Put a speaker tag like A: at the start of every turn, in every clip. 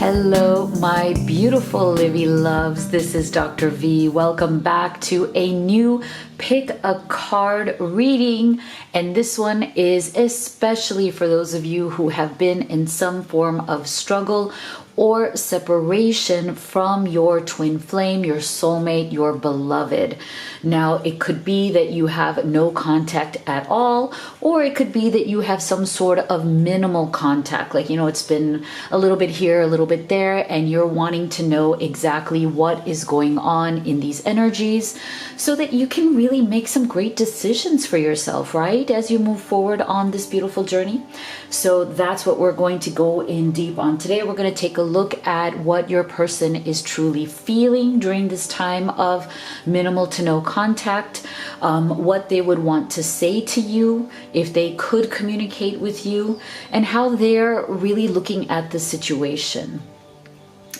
A: Hello, my beautiful Livy loves. This is Dr. V. Welcome back to a new pick a card reading. And this one is especially for those of you who have been in some form of struggle or separation from your twin flame, your soulmate, your beloved. Now, it could be that you have no contact at all, or it could be that you have some sort of minimal contact. Like, it's been a little bit here, a little bit there, and you're wanting to know exactly what is going on in these energies so that you can really make some great decisions for yourself, right? As you move forward on this beautiful journey. So that's what we're going to go in deep on today. We're going to take a look at what your person is truly feeling during this time of minimal to no contact, what they would want to say to you if they could communicate with you, and how they're really looking at the situation.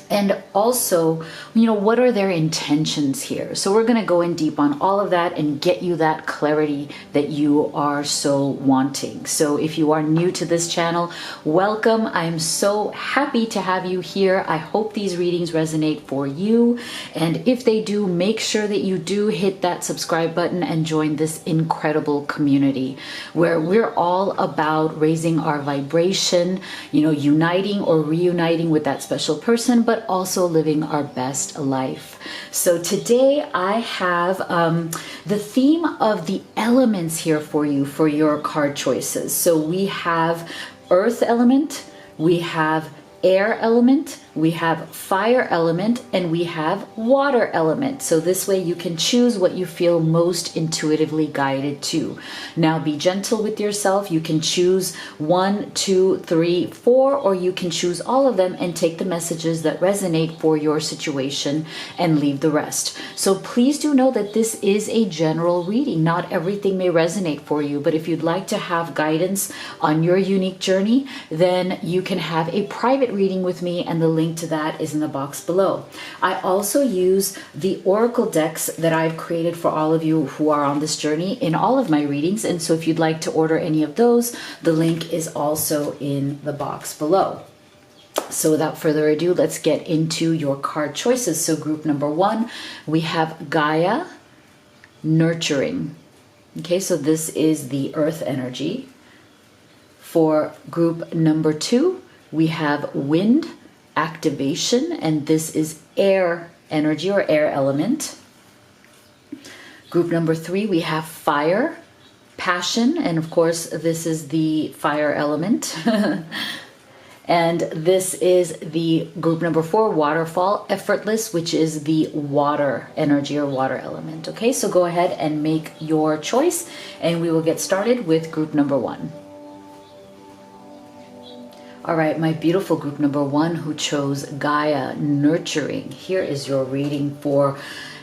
A: And also, what are their intentions here? So we're going to go in deep on all of that and get you that clarity that you are so wanting. So if you are new to this channel, welcome. I'm so happy to have you here. I hope these readings resonate for you. And if they do, make sure that you do hit that subscribe button and join this incredible community where we're all about raising our vibration, uniting or reuniting with that special person, but also living our best life. So today I have the theme of the elements here for you for your card choices. So we have earth element, we have air element, we have fire element, and we have water element. So this way you can choose what you feel most intuitively guided to. Now be gentle with yourself. You can choose 1, 2, 3, 4, or you can choose all of them and take the messages that resonate for your situation and leave the rest. So please do know that this is a general reading. Not everything may resonate for you, but if you'd like to have guidance on your unique journey, then you can have a private reading with me, and the link to that is in the box below. I also use the oracle decks that I've created for all of you who are on this journey in all of my readings, and so if you'd like to order any of those, the link is also in the box below. So without further ado, let's get into your card choices. So group number 1, we have Gaia, nurturing. Okay, so this is the earth energy. For group number 2, we have wind, activation, and this is air energy or air element. Group number 3, we have fire, passion, and of course this is the fire element. And this is the group number 4, waterfall, effortless, which is the water energy or water element. Okay, so go ahead and make your choice, and we will get started with group number 1. All right, my beautiful group number 1 who chose Gaia, nurturing. Here is your reading for,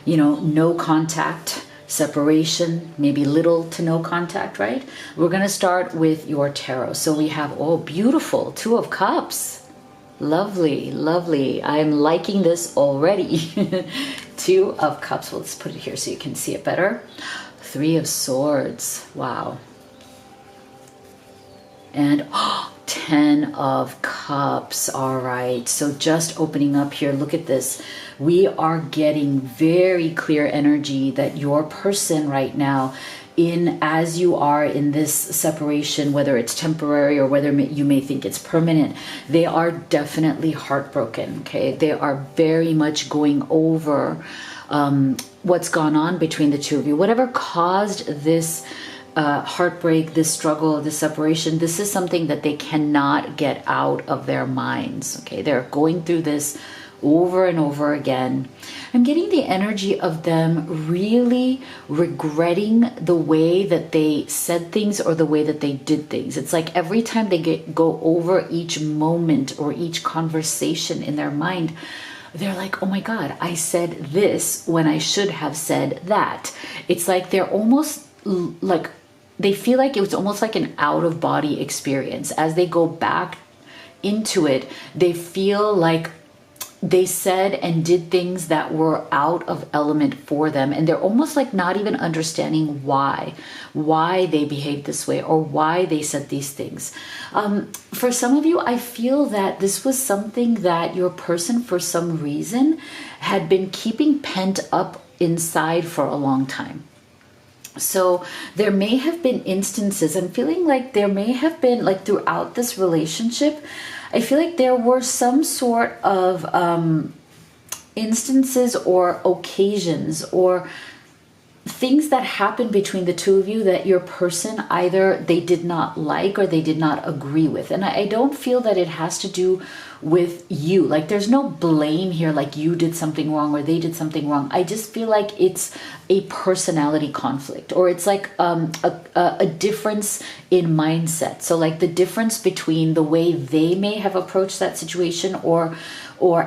A: no contact, separation, maybe little to no contact, right? We're going to start with your tarot. So we have, beautiful, 2 of Cups. Lovely, lovely. I'm liking this already. 2 of Cups. Well, let's put it here so you can see it better. 3 of Swords. Wow. And 10 of Cups. All right, so just opening up here, look at this. We are getting very clear energy that your person right now, as you are in this separation, whether it's temporary or whether you may think it's permanent, they are definitely heartbroken. Okay, they are very much going over what's gone on between the two of you. Whatever caused this heartbreak, this struggle, this separation, this is something that they cannot get out of their minds. Okay, they're going through this over and over again. I'm getting the energy of them really regretting the way that they said things or the way that they did things. It's like every time they go over each moment or each conversation in their mind, they're like, oh my God, I said this when I should have said that. It's like they're almost like, they feel like it was almost like an out-of-body experience. As they go back into it, they feel like they said and did things that were out of element for them, and they're almost like not even understanding why they behaved this way or why they said these things. For some of you, I feel that this was something that your person for some reason had been keeping pent up inside for a long time. So there may have been instances, I'm feeling like there may have been, like, throughout this relationship, I feel like there were some sort of instances or occasions or things that happened between the two of you that your person either they did not like or they did not agree with. And I don't feel that it has to do with you. Like, there's no blame here, like you did something wrong or they did something wrong. I just feel like it's a personality conflict, or it's like a difference in mindset. So like the difference between the way they may have approached that situation or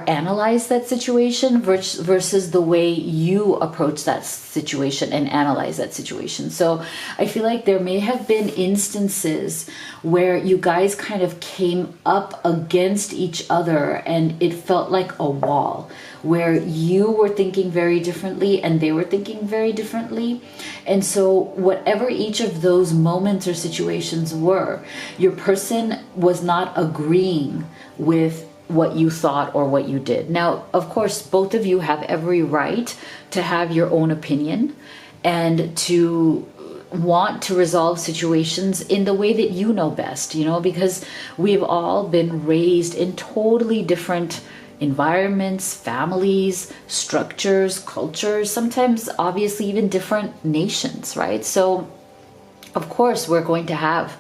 A: analyze that situation versus the way you approach that situation and analyze that situation. So I feel like there may have been instances where you guys kind of came up against each other and it felt like a wall where you were thinking very differently and they were thinking very differently. And so whatever each of those moments or situations were, your person was not agreeing with what you thought or what you did. Now, of course, both of you have every right to have your own opinion and to want to resolve situations in the way that you know best, because we've all been raised in totally different environments, families, structures, cultures, sometimes obviously even different nations, right? So, of course, we're going to have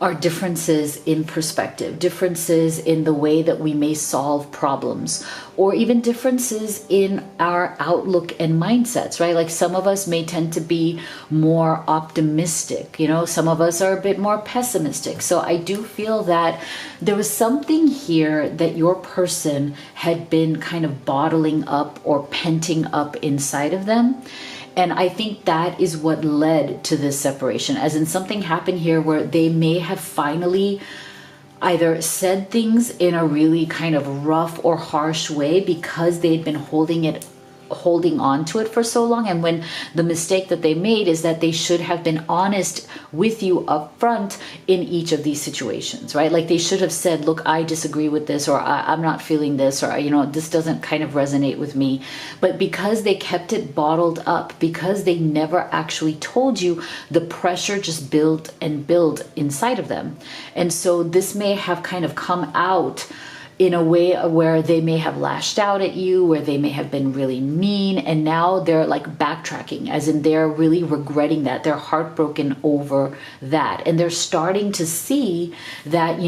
A: our differences in perspective, differences in the way that we may solve problems, or even differences in our outlook and mindsets, right? Like some of us may tend to be more optimistic, some of us are a bit more pessimistic. So I do feel that there was something here that your person had been kind of bottling up or penting up inside of them. And I think that is what led to this separation, as in something happened here where they may have finally either said things in a really kind of rough or harsh way because they'd been holding on to it for so long. And when the mistake that they made is that they should have been honest with you up front in each of these situations, right? Like they should have said, look, I disagree with this, or I'm not feeling this, or, this doesn't kind of resonate with me. But because they kept it bottled up, because they never actually told you, the pressure just built and built inside of them. And so this may have kind of come out in a way where they may have lashed out at you, where they may have been really mean, and now they're like backtracking, as in they're really regretting that. They're heartbroken over that. And they're starting to see that,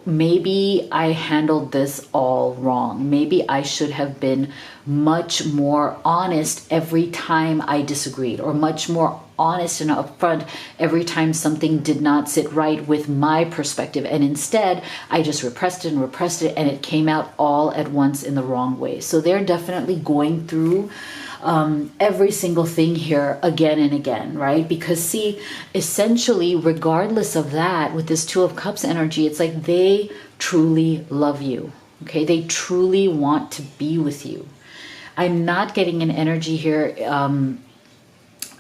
A: maybe I handled this all wrong. Maybe I should have been much more honest every time I disagreed, or much more honest and upfront every time something did not sit right with my perspective. And instead, I just repressed it, and it came out all at once in the wrong way. So they're definitely going through every single thing here again and again, right? Because see, essentially, regardless of that, with this Two of Cups energy, it's like they truly love you, okay? They truly want to be with you. I'm not getting an energy here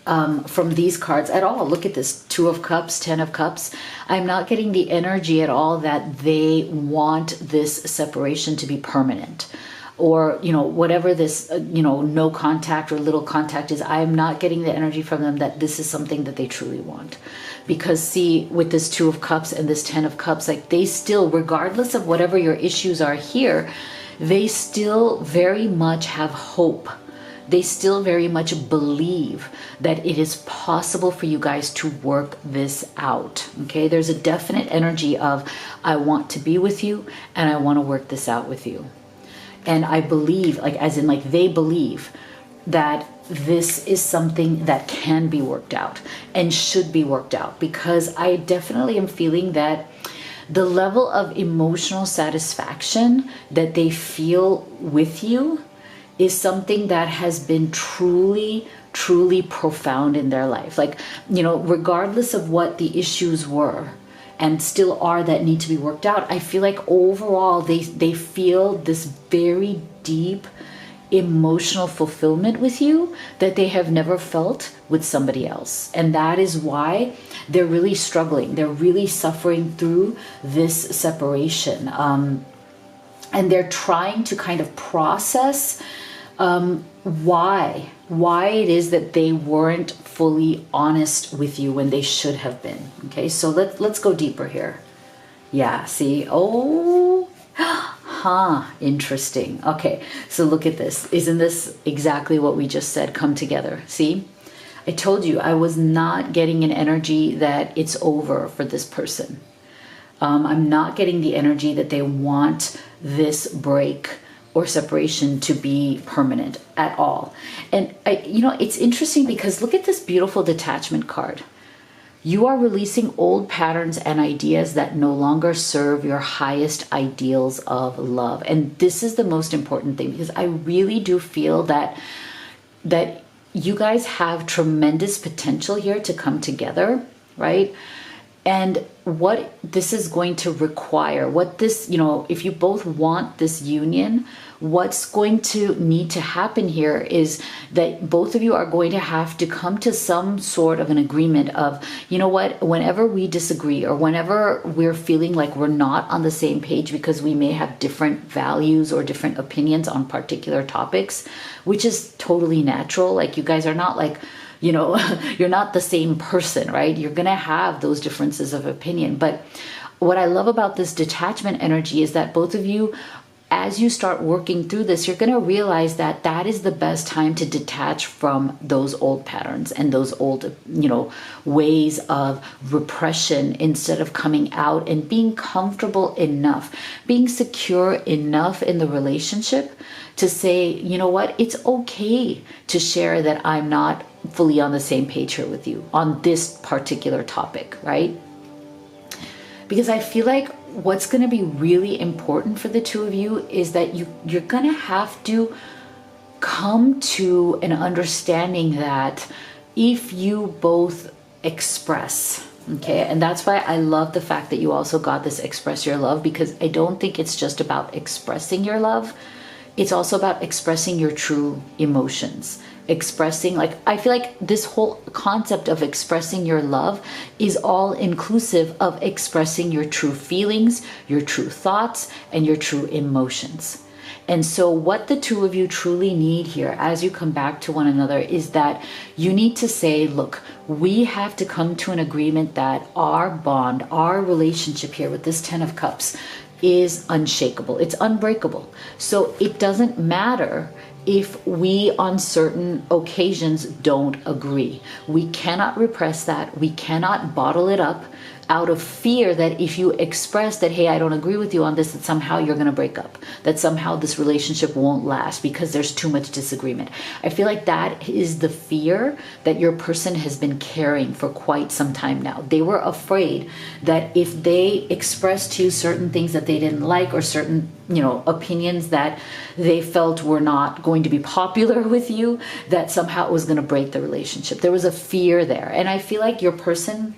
A: from these cards at all. Look at this, Two of Cups, Ten of Cups. I'm not getting the energy at all that they want this separation to be permanent, or, whatever this, no contact or little contact is. I am not getting the energy from them that this is something that they truly want. Because see, with this Two of Cups and this Ten of Cups, like they still, regardless of whatever your issues are here, they still very much have hope. They still very much believe that it is possible for you guys to work this out. Okay, there's a definite energy of, I want to be with you and I want to work this out with you. And I believe, like, as in, like, they believe that this is something that can be worked out and should be worked out, because I definitely am feeling that the level of emotional satisfaction that they feel with you is something that has been truly, truly profound in their life. Like, regardless of what the issues were and still are that need to be worked out, I feel like overall they feel this very deep emotional fulfillment with you that they have never felt with somebody else. And that is why they're really struggling. They're really suffering through this separation. And they're trying to kind of process why it is that they weren't fully honest with you when they should have been. Okay, so let's go deeper here. Yeah, see, oh, interesting. Okay, so look at this. Isn't this exactly what we just said? Come together. See, I told you I was not getting an energy that it's over for this person. I'm not getting the energy that they want this break or separation to be permanent at all. And it's interesting because look at this beautiful detachment card. You are releasing old patterns and ideas that no longer serve your highest ideals of love. And this is the most important thing, because I really do feel that you guys have tremendous potential here to come together, right? And what this is going to require, what this, if you both want this union, what's going to need to happen here is that both of you are going to have to come to some sort of an agreement of, you know what, whenever we disagree or whenever we're feeling like we're not on the same page because we may have different values or different opinions on particular topics, which is totally natural. Like, you guys are not like, you're not the same person, right? You're going to have those differences of opinion. But what I love about this detachment energy is that both of you, as you start working through this, you're going to realize that that is the best time to detach from those old patterns and those old, ways of repression, instead of coming out and being comfortable enough, being secure enough in the relationship to say, you know what, it's okay to share that I'm not fully on the same page here with you on this particular topic, right? Because I feel like what's going to be really important for the two of you is that you're going to have to come to an understanding that if you both express, okay, and that's why I love the fact that you also got this express your love, because I don't think it's just about expressing your love. It's also about expressing your true emotions. Expressing, I feel like this whole concept of expressing your love is all inclusive of expressing your true feelings, your true thoughts, and your true emotions. And so what the two of you truly need here as you come back to one another is that you need to say, look, we have to come to an agreement that our bond, our relationship here with this 10 of Cups is unshakable. It's unbreakable. So it doesn't matter if we on certain occasions don't agree. We cannot repress that. We cannot bottle it up out of fear that if you express that, hey, I don't agree with you on this, that somehow you're going to break up, that somehow this relationship won't last because there's too much disagreement. I feel like that is the fear that your person has been carrying for quite some time now. They were afraid that if they expressed to you certain things that they didn't like, or certain, opinions that they felt were not going to be popular with you, that somehow it was going to break the relationship. There was a fear there. And I feel like your person,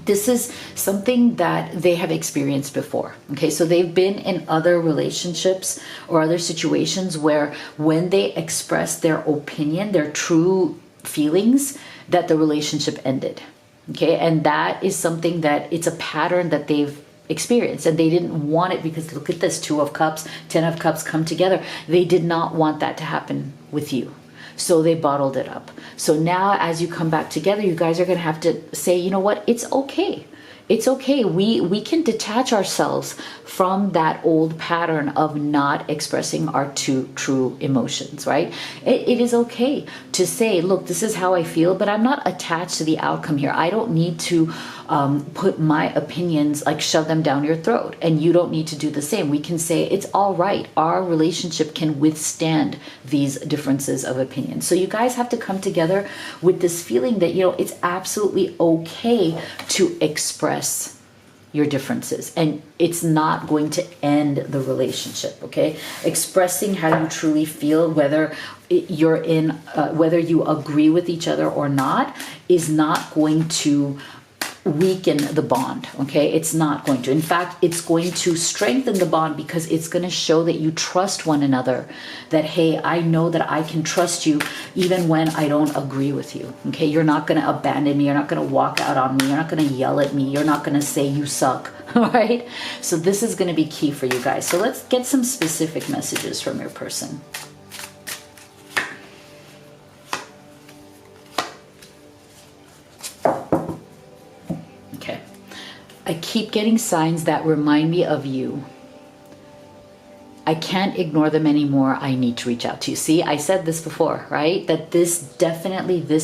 A: this is something that they have experienced before. Okay, so they've been in other relationships or other situations where when they expressed their opinion, their true feelings, that the relationship ended. Okay, and that is something that it's a pattern that they've experienced, and they didn't want it, because look at this, 2 of Cups, 10 of Cups come together. They did not want that to happen with you. So they bottled it up. So now as you come back together, you guys are going to have to say, you know what, it's okay. It's okay. We can detach ourselves from that old pattern of not expressing our true emotions, right? It is okay to say, look, this is how I feel, but I'm not attached to the outcome here. I don't need to put my opinions, shove them down your throat, and you don't need to do the same. We can say it's all right. Our relationship can withstand these differences of opinion. So you guys have to come together with this feeling that, it's absolutely okay to express your differences, and it's not going to end the relationship. Okay, expressing how you truly feel, whether whether you agree with each other or not, is not going to weaken the bond. Okay, it's not going to. In fact, it's going to strengthen the bond, because it's going to show that you trust one another, that hey, I know that I can trust you even when I don't agree with you. Okay, you're not going to abandon me, you're not going to walk out on me, you're not going to yell at me, you're not going to say you suck. All right, so this is going to be key for you guys. So let's get some specific messages from your person. I keep getting signs that remind me of you. I can't ignore them anymore. I need to reach out to you. See, I said this before, right? That this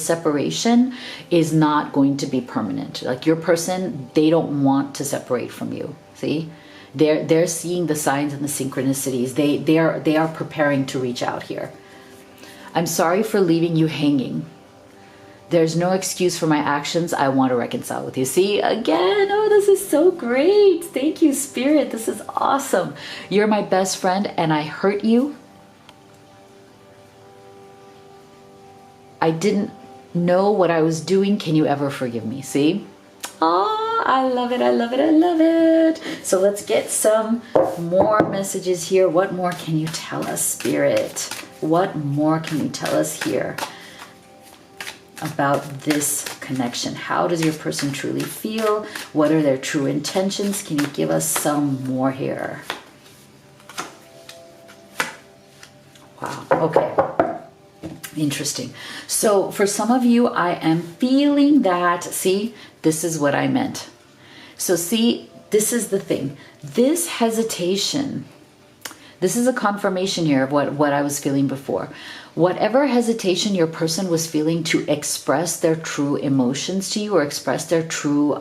A: separation is not going to be permanent. Like your person, they don't want to separate from you. See, they're seeing the signs and the synchronicities. They are preparing to reach out here. I'm sorry for leaving you hanging. There's no excuse for my actions. I want to reconcile with you. See, again, oh, this is so great. Thank you, Spirit. This is awesome. You're my best friend and I hurt you. I didn't know what I was doing. Can you ever forgive me? See? Oh, I love it. I love it. I love it. So let's get some more messages here. What more can you tell us, Spirit? What more can you tell us here about this connection? How does your person truly feel? What are their true intentions? Can you give us some more here? Wow. Okay. Interesting. So for some of you, I am feeling that, see, this is what I meant. So see, this is the thing. This hesitation, this is a confirmation here of what I was feeling before. Whatever hesitation your person was feeling to express their true emotions to you, or express their true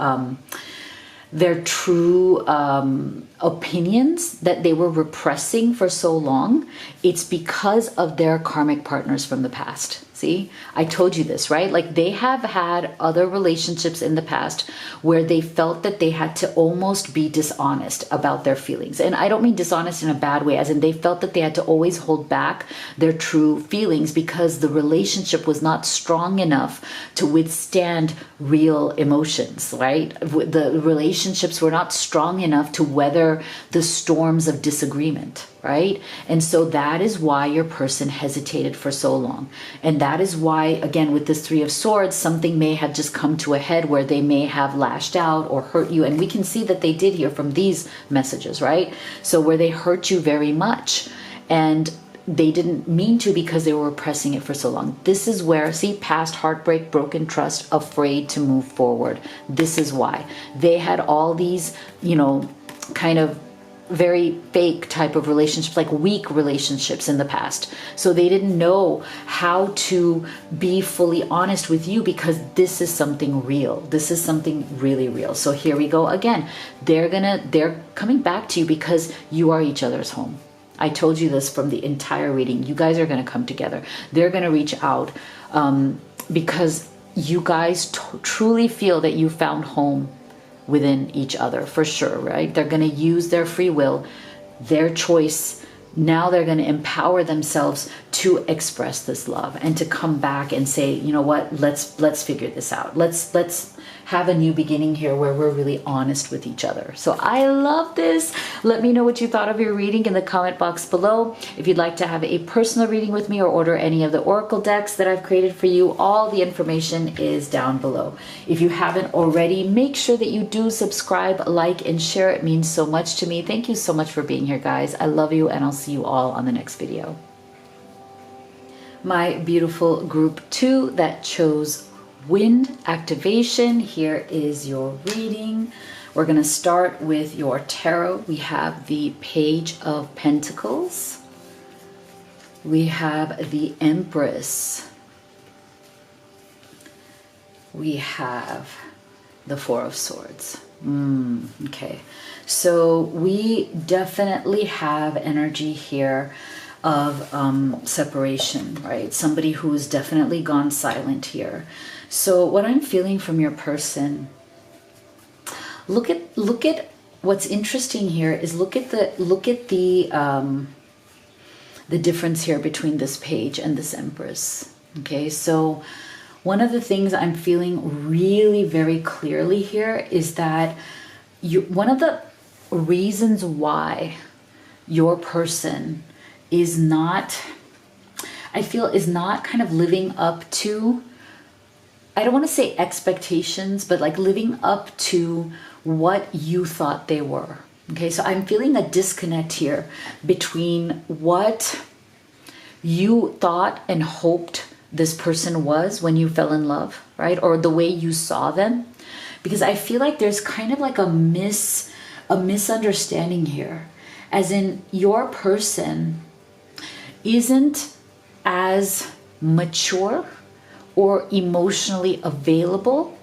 A: opinions that they were repressing for so long, it's because of their karmic partners from the past. See, I told you this, right? Like they have had other relationships in the past where they felt that they had to almost be dishonest about their feelings. And I don't mean dishonest in a bad way, as in they felt that they had to always hold back their true feelings because the relationship was not strong enough to withstand real emotions, right? The relationships were not strong enough to weather the storms of disagreement, right? And so that is why your person hesitated for so long. And that is why, again, with this Three of Swords, something may have just come to a head where they may have lashed out or hurt you. And we can see that they did here from these messages, right? So where they hurt you very much and they didn't mean to because they were repressing it for so long. This is where, see, past heartbreak, broken trust, afraid to move forward. This is why they had all these, kind of very fake type of relationships, like weak relationships in the past. So they didn't know how to be fully honest with you because this is something real. This is something really real. So here we go again. They're coming back to you because you are each other's home. I told you this from the entire reading. You guys are going to come together. They're going to reach out because you guys truly feel that you found home within each other, for sure, right? They're going to use their free will, their choice. Now they're going to empower themselves to express this love and to come back and say, you know what, let's figure this out. Let's have a new beginning here where we're really honest with each other. So I love this. Let me know what you thought of your reading in the comment box below. If you'd like to have a personal reading with me or order any of the oracle decks that I've created for you, all the information is down below. If you haven't already, make sure that you do subscribe, like, and share. It means so much to me. Thank you so much for being here, guys. I love you, and I'll see you all on the next video. My beautiful group 2 that chose wind activation, here is your reading. We're going to start with your tarot. We have the Page of Pentacles. We have the Empress. We have the Four of Swords. Okay, so we definitely have energy here of separation, right? Somebody who's definitely gone silent here. So what I'm feeling from your person, look at what's interesting here is look at the difference here between this page and this Empress. Okay, so one of the things I'm feeling really very clearly here is that one of the reasons why your person is not, I feel, is not kind of living up to, I don't want to say expectations, but like living up to what you thought they were. Okay, so I'm feeling a disconnect here between what you thought and hoped this person was when you fell in love, right? Or the way you saw them. Because I feel like there's kind of like a misunderstanding here. As in, your person isn't as mature or emotionally available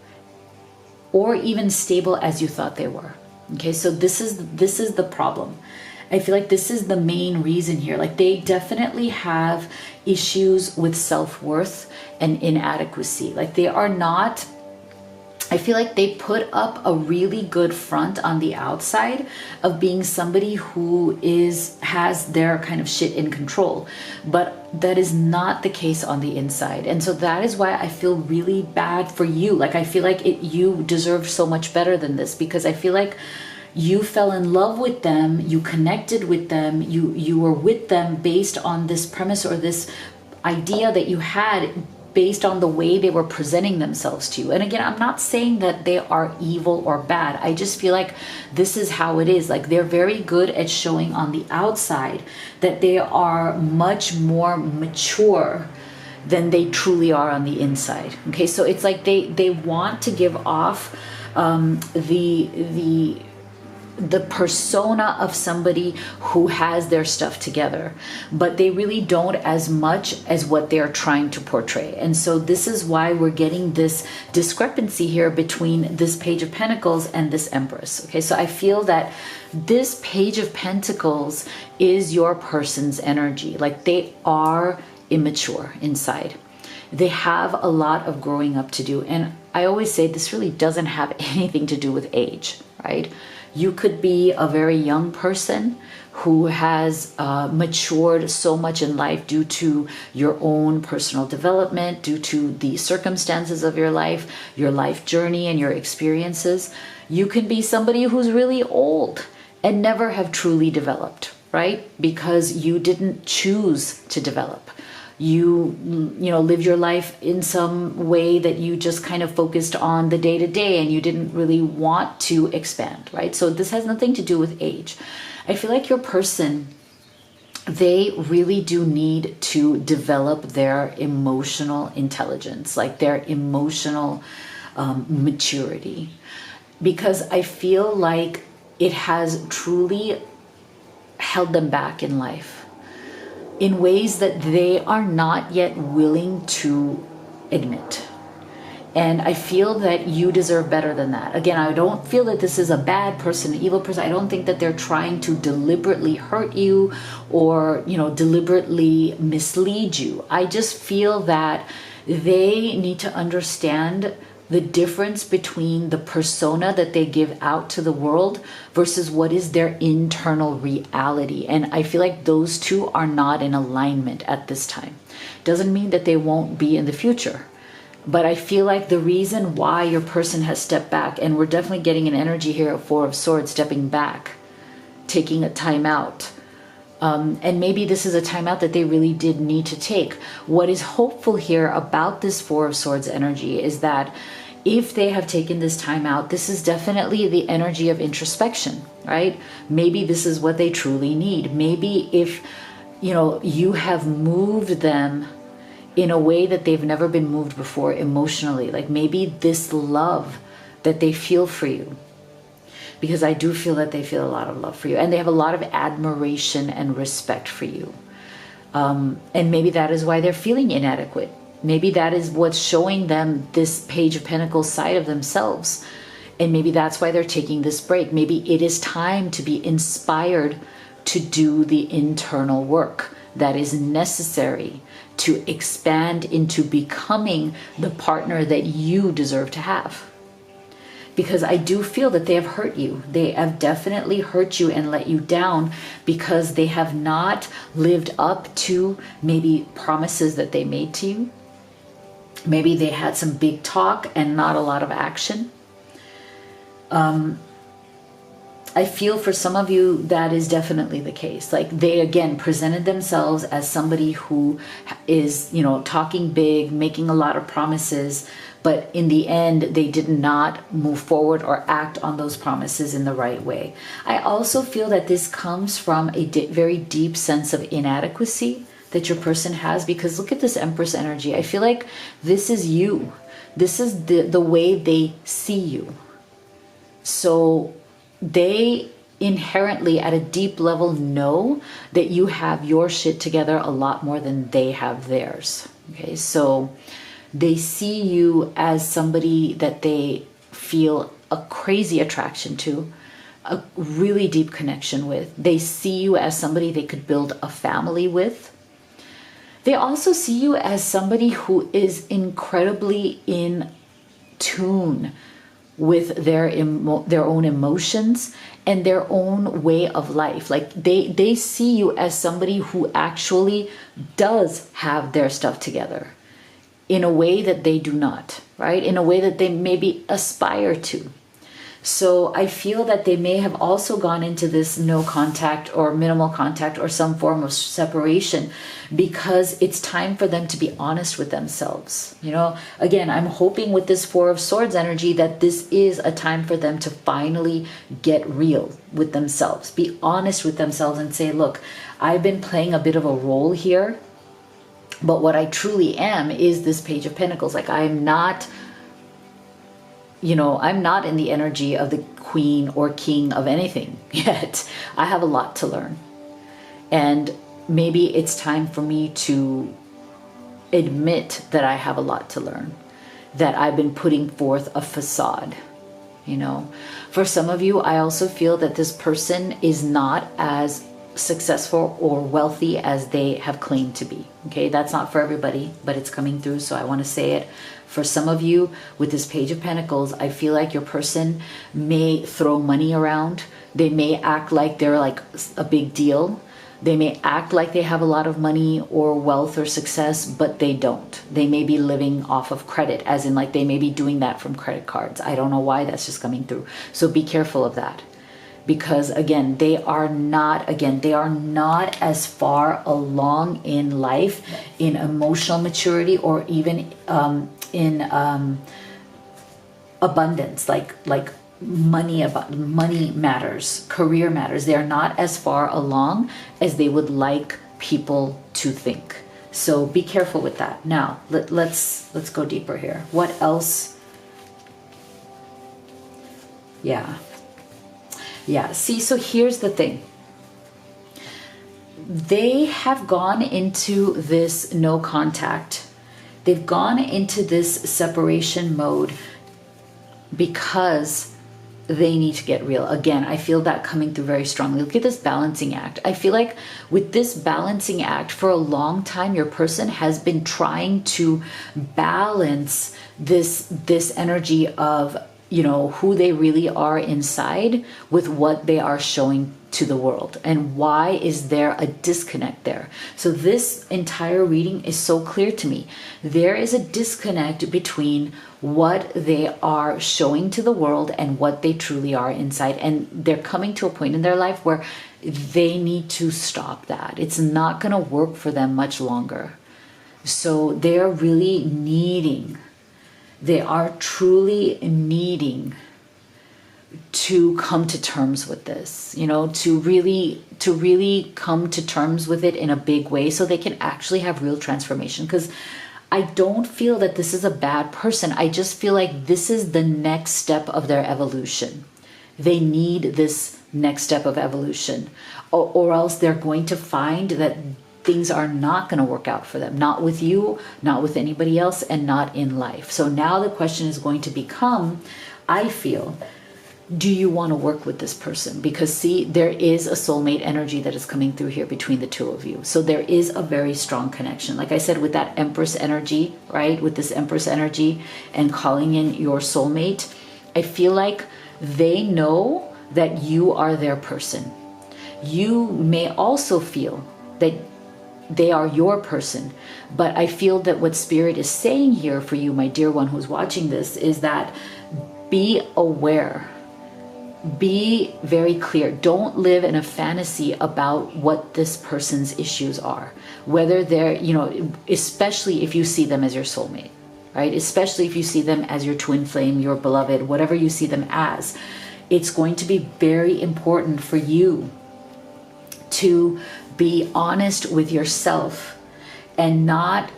A: or even stable as you thought they were. Okay, so this is the problem. I feel like this is the main reason here. Like, they definitely have issues with self-worth and inadequacy. Like, they are not, I feel like they put up a really good front on the outside of being somebody who has their kind of shit in control, but that is not the case on the inside. And so that is why I feel really bad for you. Like, I feel like you deserve so much better than this, because I feel like you fell in love with them, you connected with them, you were with them based on this premise or this idea that you had based on the way they were presenting themselves to you. And again, I'm not saying that they are evil or bad. I just feel like this is how it is. Like, they're very good at showing on the outside that they are much more mature than they truly are on the inside. Okay, so it's like they want to give off the persona of somebody who has their stuff together, but they really don't as much as what they're trying to portray. And so this is why we're getting this discrepancy here between this Page of Pentacles and this Empress. Okay, so I feel that this Page of Pentacles is your person's energy. Like, they are immature inside. They have a lot of growing up to do. And I always say this really doesn't have anything to do with age, right? You could be a very young person who has matured so much in life due to your own personal development, due to the circumstances of your life journey and your experiences. You can be somebody who's really old and never have truly developed, right? Because you didn't choose to develop. You live your life in some way that you just kind of focused on the day to day and you didn't really want to expand, right? So this has nothing to do with age. I feel like your person, they really do need to develop their emotional intelligence, like their emotional maturity, because I feel like it has truly held them back in life in ways that they are not yet willing to admit. And I feel that you deserve better than that. Again, I don't feel that this is a bad person, an evil person. I don't think that they're trying to deliberately hurt you or, deliberately mislead you. I just feel that they need to understand the difference between the persona that they give out to the world versus what is their internal reality. And I feel like those two are not in alignment at this time. Doesn't mean that they won't be in the future. But I feel like the reason why your person has stepped back, and we're definitely getting an energy here of Four of Swords, stepping back, taking a time out. And maybe this is a timeout that they really did need to take. What is hopeful here about this Four of Swords energy is that if they have taken this time out, this is definitely the energy of introspection, right? Maybe this is what they truly need. Maybe if, you have moved them in a way that they've never been moved before emotionally, like maybe this love that they feel for you, because I do feel that they feel a lot of love for you and they have a lot of admiration and respect for you. And maybe that is why they're feeling inadequate. Maybe that is what's showing them this Page of Pentacles side of themselves. And maybe that's why they're taking this break. Maybe it is time to be inspired to do the internal work that is necessary to expand into becoming the partner that you deserve to have. Because I do feel that they have hurt you. They have definitely hurt you and let you down because they have not lived up to maybe promises that they made to you. Maybe they had some big talk and not a lot of action. I feel for some of you that is definitely the case. Like they again presented themselves as somebody who is, talking big, making a lot of promises, but in the end they did not move forward or act on those promises in the right way. I also feel that this comes from a very deep sense of inadequacy that your person has, because look at this Empress energy. I feel like this is you. This is the way they see you. So they inherently at a deep level know that you have your shit together a lot more than they have theirs. Okay, so they see you as somebody that they feel a crazy attraction to, a really deep connection with. They see you as somebody they could build a family with. They also see you as somebody who is incredibly in tune with their own emotions and their own way of life. Like they see you as somebody who actually does have their stuff together in a way that they do not, right? In a way that they maybe aspire to. So I feel that they may have also gone into this no contact or minimal contact or some form of separation because it's time for them to be honest with themselves. Again, I'm hoping with this Four of Swords energy that this is a time for them to finally get real with themselves, be honest with themselves and say, look, I've been playing a bit of a role here, but what I truly am is this Page of Pentacles. Like I'm not in the energy of the queen or king of anything yet. I have a lot to learn. And maybe it's time for me to admit that I have a lot to learn, that I've been putting forth a facade. For some of you, I also feel that this person is not as successful or wealthy as they have claimed to be. Okay, that's not for everybody, but it's coming through, so I want to say it. For some of you with this Page of Pentacles, I feel like your person may throw money around. They may act like they're like a big deal. They may act like they have a lot of money or wealth or success, but they don't. They may be living off of credit, as in like they may be doing that from credit cards. I don't know why that's just coming through. So be careful of that. Because again, they are not as far along in life, in emotional maturity, or even in abundance, like money matters, career matters. They are not as far along as they would like people to think. So be careful with that. Now let's go deeper here. What else? Yeah, see, so here's the thing. They have gone into this no contact. They've gone into this separation mode because they need to get real. Again, I feel that coming through very strongly. Look at this balancing act. I feel like with this balancing act, for a long time, your person has been trying to balance this energy of who they really are inside with what they are showing to the world. And why is there a disconnect there? So this entire reading is so clear to me. There is a disconnect between what they are showing to the world and what they truly are inside. And they're coming to a point in their life where they need to stop that. It's not going to work for them much longer. So they're really they are truly needing to come to terms with this, to really come to terms with it in a big way so they can actually have real transformation. Because I don't feel that this is a bad person. I just feel like this is the next step of their evolution. They need this next step of evolution, or else they're going to find that things are not going to work out for them, not with you, not with anybody else, and not in life. So now the question is going to become, I feel, do you want to work with this person? Because see, there is a soulmate energy that is coming through here between the two of you. So there is a very strong connection. Like I said, with that Empress energy, right? With this Empress energy and calling in your soulmate, I feel like they know that you are their person. You may also feel that they are your person. But I feel that what Spirit is saying here for you, my dear one who's watching this, is that be aware. Be very clear. Don't live in a fantasy about what this person's issues are. Whether they're, especially if you see them as your soulmate, right? Especially if you see them as your twin flame, your beloved, whatever you see them as. It's going to be very important for you to be honest with yourself and not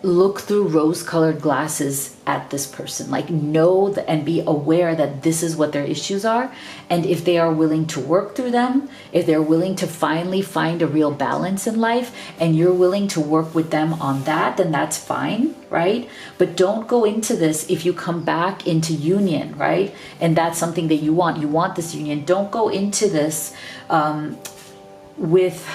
A: look through rose-colored glasses at this person. Like, know and be aware that this is what their issues are, and if they are willing to work through them, if they're willing to finally find a real balance in life, and you're willing to work with them on that, then that's fine, right? But don't go into this if you come back into union, right? And that's something that you want this union. Don't go into this with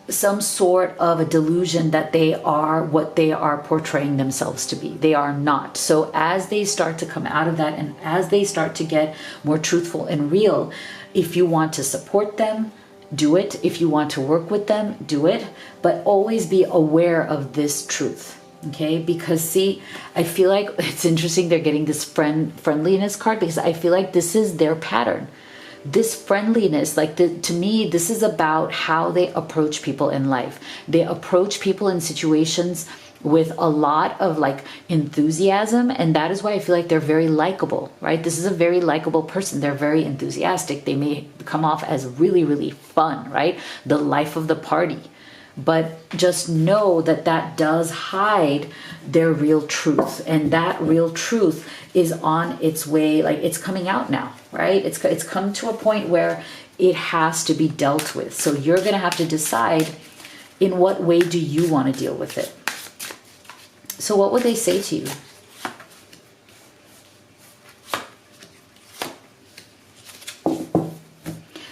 A: some sort of a delusion that they are what they are portraying themselves to be. They are not. So as they start to come out of that, and as they start to get more truthful and real, if you want to support them, do it. If you want to work with them, do it. But always be aware of this truth. Okay, because see, I feel like it's interesting they're getting this friendliness card, because I feel like this is their pattern. This friendliness, to me, this is about how they approach people in life. They approach people in situations with a lot of enthusiasm, and that is why I feel like they're very likable, right? This is a very likable person. They're very enthusiastic. They may come off as really, really fun, right? The life of the party. But just know that that does hide their real truth, and that real truth is on its way. Like, it's coming out now, right? It's come to a point where it has to be dealt with. So you're going to have to decide, in what way do you want to deal with it? So what would they say to you?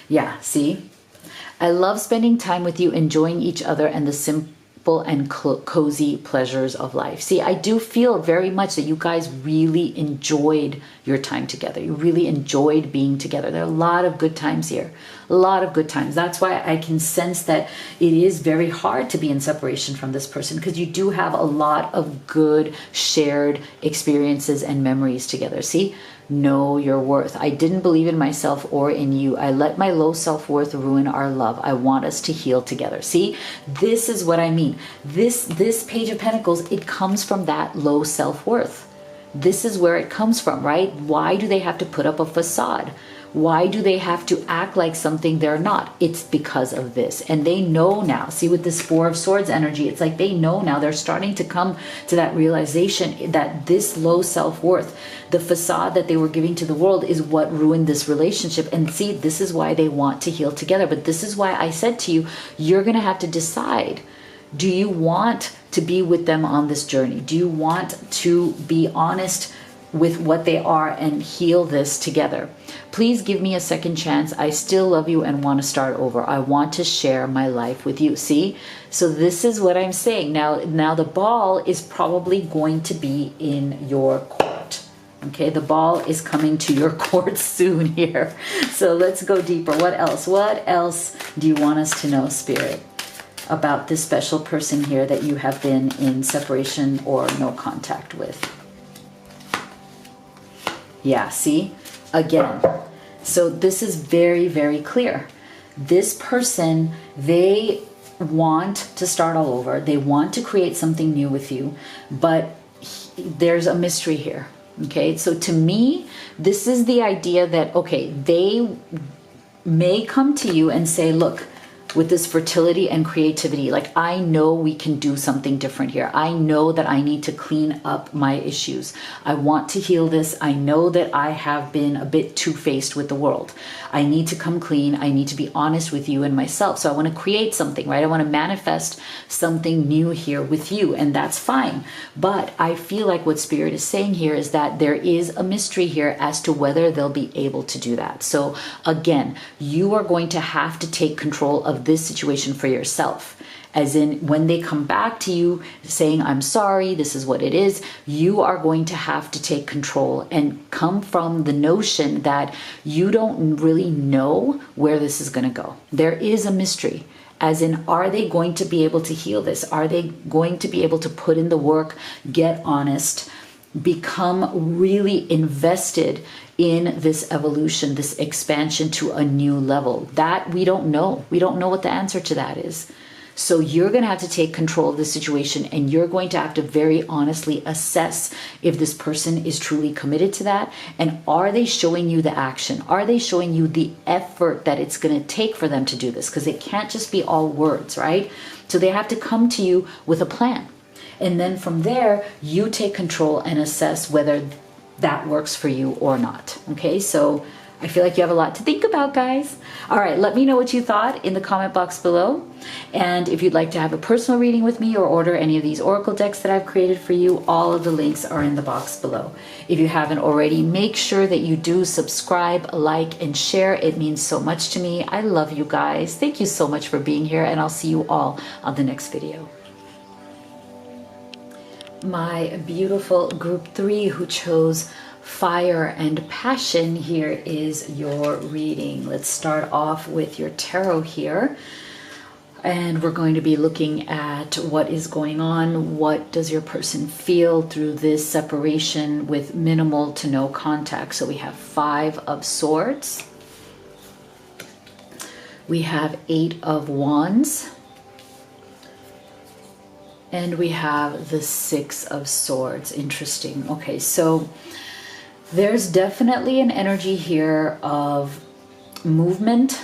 A: Yeah, see? I love spending time with you, enjoying each other, and the simple and cozy pleasures of life. See, I do feel very much that you guys really enjoyed your time together. You really enjoyed being together. There are a lot of good times here. A lot of good times. That's why I can sense that it is very hard to be in separation from this person, because you do have a lot of good shared experiences and memories together. See? Know your worth. I didn't believe in myself or in you. I let my low self-worth ruin our love. I want us to heal together. See, this is what I mean. This Page of Pentacles, it comes from that low self-worth. This is where it comes from, right? Why do they have to put up a facade? Why do they have to act like something they're not? It's because of this. And they know now. See, with this Four of Swords energy, it's like they know now. They're starting to come to that realization that this low self-worth, the facade that they were giving to the world, is what ruined this relationship. And see, this is why they want to heal together. But this is why I said to you, you're going to have to decide. Do you want to be with them on this journey? Do you want to be honest with what they are and heal this together? Please give me a second chance. I still love you and want to start over. I want to share my life with you. See? So this is what I'm saying. Now the ball is probably going to be in your court. Okay, the ball is coming to your court soon here. So let's go deeper. What else? What else do you want us to know, Spirit, about this special person here that you have been in separation or no contact with? Yeah, see? Again. So this is very, very clear. This person, they want to start all over. They want to create something new with you, but there's a mystery here. Okay, so to me, this is the idea that, okay, they may come to you and say, look, with this fertility and creativity, like, I know we can do something different here. I know that I need to clean up my issues. I want to heal this. I know that I have been a bit two-faced with the world. I need to come clean. I need to be honest with you and myself. So I want to create something, right? I want to manifest something new here with you, and that's fine. But I feel like what Spirit is saying here is that there is a mystery here as to whether they'll be able to do that. So again, you are going to have to take control of this situation for yourself. As in, when they come back to you saying, I'm sorry, this is what it is, you are going to have to take control and come from the notion that you don't really know where this is going to go. There is a mystery. As in, are they going to be able to heal this? Are they going to be able to put in the work, get honest, become really invested in this evolution, this expansion to a new level? That we don't know. We don't know what the answer to that is. So you're going to have to take control of the situation, and you're going to have to very honestly assess if this person is truly committed to that, and are they showing you the action? Are they showing you the effort that it's going to take for them to do this? Because it can't just be all words, right? So they have to come to you with a plan. And then from there, you take control and assess whether that works for you or not. Okay, so I feel like you have a lot to think about, guys. All right, let me know what you thought in the comment box below. And if you'd like to have a personal reading with me or order any of these oracle decks that I've created for you, all of the links are in the box below. If you haven't already, make sure that you do subscribe, like, and share. It means so much to me. I love you guys. Thank you so much for being here, and I'll see you all on the next video. My beautiful group 3 who chose fire and passion, here is your reading. Let's start off with your tarot here, and we're going to be looking at what is going on. What does your person feel through this separation with minimal to no contact? So we have 5 of Swords, we have 8 of Wands, and we have the 6 of Swords. Interesting. Okay, so there's definitely an energy here of movement,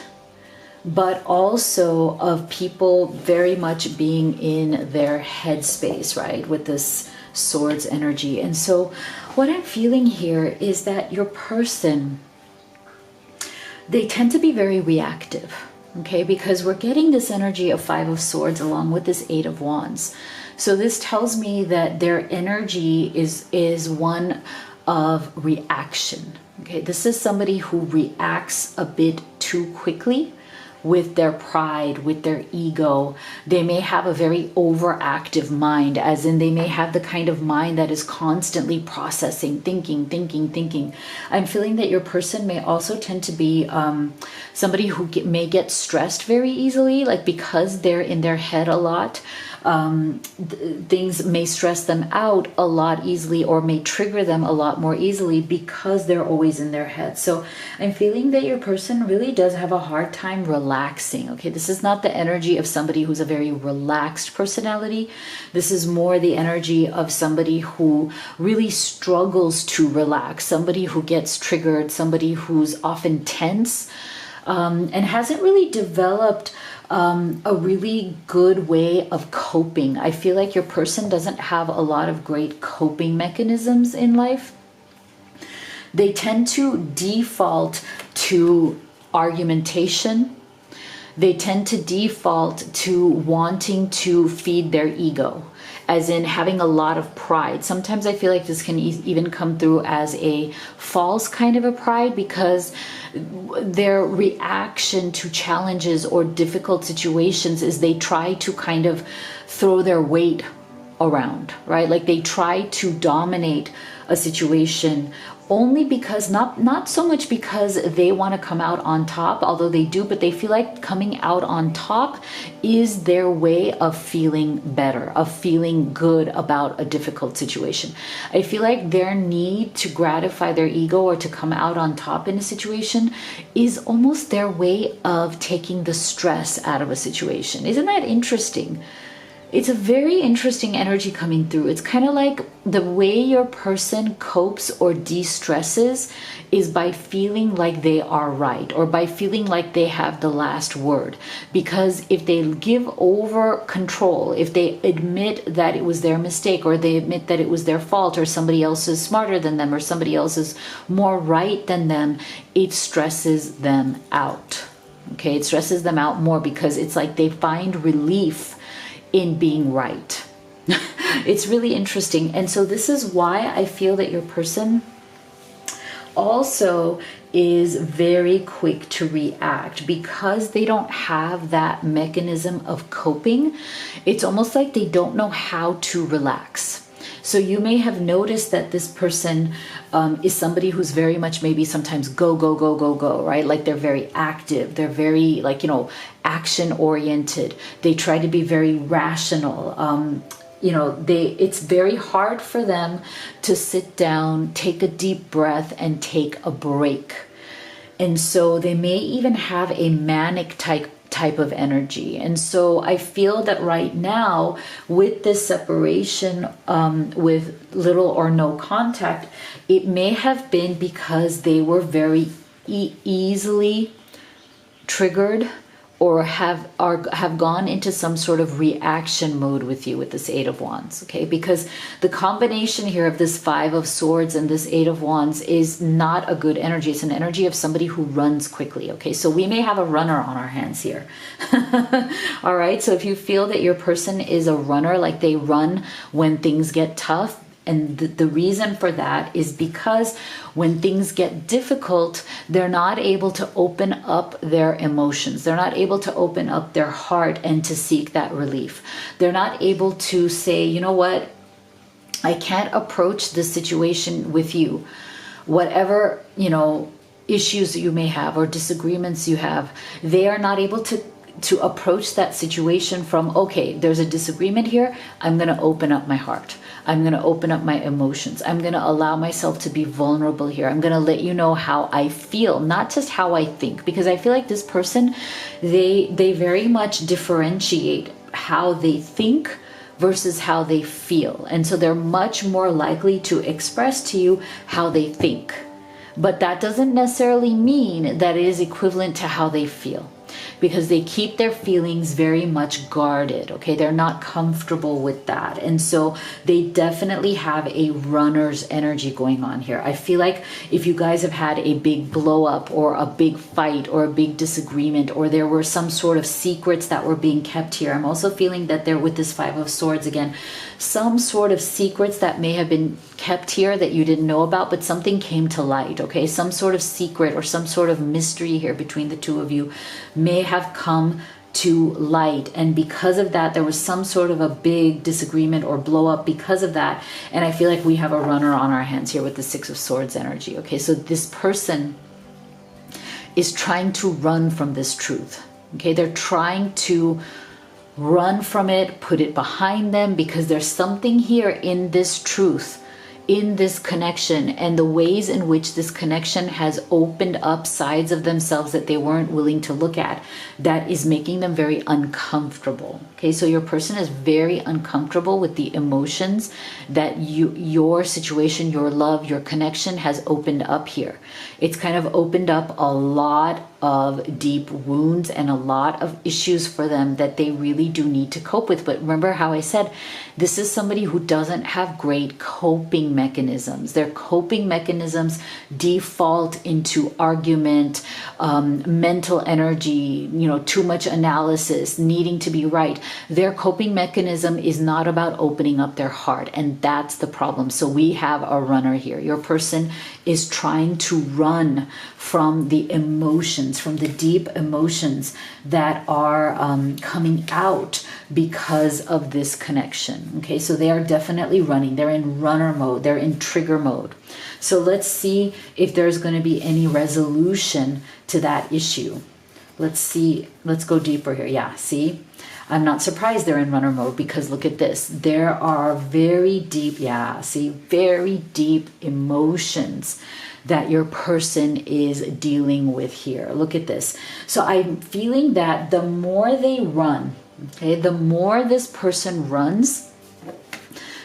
A: but also of people very much being in their headspace, right? With this Swords energy. And so what I'm feeling here is that your person, they tend to be very reactive. Okay, because we're getting this energy of 5 of Swords along with this 8 of Wands. So this tells me that their energy is one of reaction. Okay, this is somebody who reacts a bit too quickly with their pride, with their ego. They may have a very overactive mind, as in they may have the kind of mind that is constantly processing, thinking. I'm feeling that your person may also tend to be somebody who may get stressed very easily, like because they're in their head a lot. Things may stress them out a lot easily, or may trigger them a lot more easily because they're always in their head. So I'm feeling that your person really does have a hard time relaxing. Okay, this is not the energy of somebody who's a very relaxed personality. This is more the energy of somebody who really struggles to relax, somebody who gets triggered, somebody who's often tense, and hasn't really developed a really good way of coping. I feel like your person doesn't have a lot of great coping mechanisms in life. They tend to default to argumentation. They tend to default to wanting to feed their ego, as in having a lot of pride. Sometimes I feel like this can even come through as a false kind of a pride, because their reaction to challenges or difficult situations is they try to kind of throw their weight around, right? Like they try to dominate a situation only because, not so much because they want to come out on top, although they do, but they feel like coming out on top is their way of feeling better, of feeling good about a difficult situation. I feel like their need to gratify their ego or to come out on top in a situation is almost their way of taking the stress out of a situation. Isn't that interesting? It's a very interesting energy coming through. It's kind of like the way your person copes or de-stresses is by feeling like they are right, or by feeling like they have the last word. Because if they give over control, if they admit that it was their mistake, or they admit that it was their fault, or somebody else is smarter than them, or somebody else is more right than them, it stresses them out. Okay, it stresses them out more because it's like they find relief in being right. It's really interesting. And so this is why I feel that your person also is very quick to react because they don't have that mechanism of coping. It's almost like they don't know how to relax. So you may have noticed that this person is somebody who's very much maybe sometimes go, go, go, go, go, right? Like they're very active. They're very like, action oriented. They try to be very rational. It's very hard for them to sit down, take a deep breath, and take a break. And so they may even have a manic type of energy. And so I feel that right now with this separation, with little or no contact, it may have been because they were very easily triggered or have gone into some sort of reaction mode with you with this Eight of Wands, okay? Because the combination here of this Five of Swords and this Eight of Wands is not a good energy. It's an energy of somebody who runs quickly, okay? So we may have a runner on our hands here. All right, so if you feel that your person is a runner, like they run when things get tough, and the reason for that is because when things get difficult, they're not able to open up their emotions. They're not able to open up their heart and to seek that relief. They're not able to say, you know what, I can't approach this situation with you. Whatever, issues you may have or disagreements you have, they are not able to approach that situation from, okay, there's a disagreement here. I'm going to open up my heart. I'm going to open up my emotions. I'm going to allow myself to be vulnerable here. I'm going to let you know how I feel, not just how I think, because I feel like this person, they very much differentiate how they think versus how they feel. And so they're much more likely to express to you how they think. But that doesn't necessarily mean that it is equivalent to how they feel, because they keep their feelings very much guarded, okay? They're not comfortable with that. And so they definitely have a runner's energy going on here. I feel like if you guys have had a big blow up or a big fight or a big disagreement, or there were some sort of secrets that were being kept here, I'm also feeling that there with this Five of Swords again, some sort of secrets that may have been kept here that you didn't know about, but something came to light, okay? Some sort of secret or some sort of mystery here between the two of you may have come to light, and because of that there was some sort of a big disagreement or blow up because of that. And I feel like we have a runner on our hands here with the Six of Swords energy, okay? So this person is trying to run from this truth, okay? They're trying to run from it, put it behind them, because there's something here in this truth, in this connection, and the ways in which this connection has opened up sides of themselves that they weren't willing to look at, that is making them very uncomfortable. Okay, so your person is very uncomfortable with the emotions that your situation, your love, your connection has opened up here. It's kind of opened up a lot of deep wounds and a lot of issues for them that they really do need to cope with. But remember how I said, this is somebody who doesn't have great coping mechanisms. Their coping mechanisms default into argument, mental energy, too much analysis, needing to be right. Their coping mechanism is not about opening up their heart, and that's the problem. So we have a runner here. Your person is trying to run from the emotions, from the deep emotions that are coming out because of this connection. Okay, so they are definitely running. They're in runner mode. They're in trigger mode. So let's see if there's going to be any resolution to that issue. Let's see. Let's go deeper here. Yeah, see? I'm not surprised they're in runner mode, because look at this. There are very deep, very deep emotions that your person is dealing with here. Look at this. So I'm feeling that the more they run, okay, the more this person runs,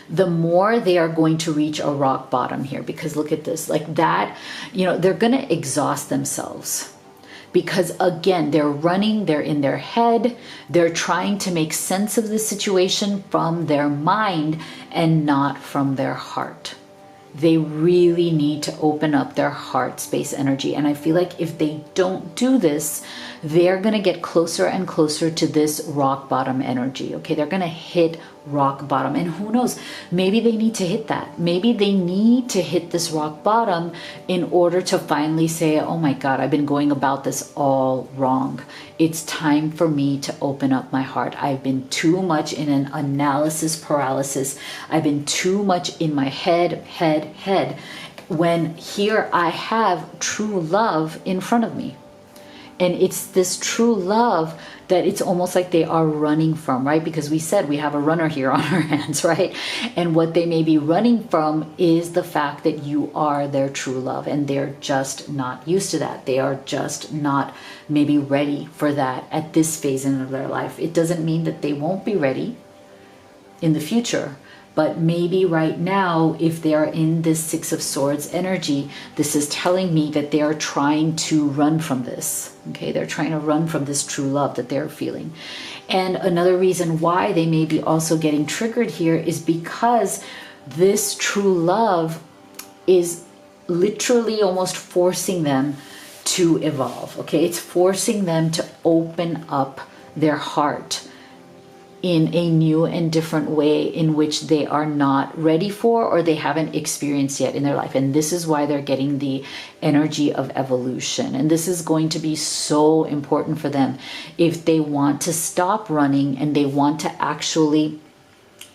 A: the more they are going to reach a rock bottom here. Because look at this, like that, they're going to exhaust themselves. Because again, they're running, they're in their head, they're trying to make sense of the situation from their mind and not from their heart. They really need to open up their heart space energy. And I feel like if they don't do this, they're going to get closer and closer to this rock bottom energy. Okay, they're going to hit rock bottom, and who knows, maybe they need to hit that. Maybe they need to hit this rock bottom in order to finally say, oh my God, I've been going about this all wrong. It's time for me to open up my heart. I've been too much in an analysis paralysis. I've been too much in my head, when here I have true love in front of me. And it's this true love that it's almost like they are running from, right? Because we said we have a runner here on our hands, right? And what they may be running from is the fact that you are their true love, and they're just not used to that. They are just not maybe ready for that at this phase in their life. It doesn't mean that they won't be ready in the future. But maybe right now, if they are in this Six of Swords energy, this is telling me that they are trying to run from this. Okay, they're trying to run from this true love that they're feeling. And another reason why they may be also getting triggered here is because this true love is literally almost forcing them to evolve. Okay, it's forcing them to open up their heart in a new and different way in which they are not ready for, or they haven't experienced yet in their life. And this is why they're getting the energy of evolution. And this is going to be so important for them if they want to stop running and they want to actually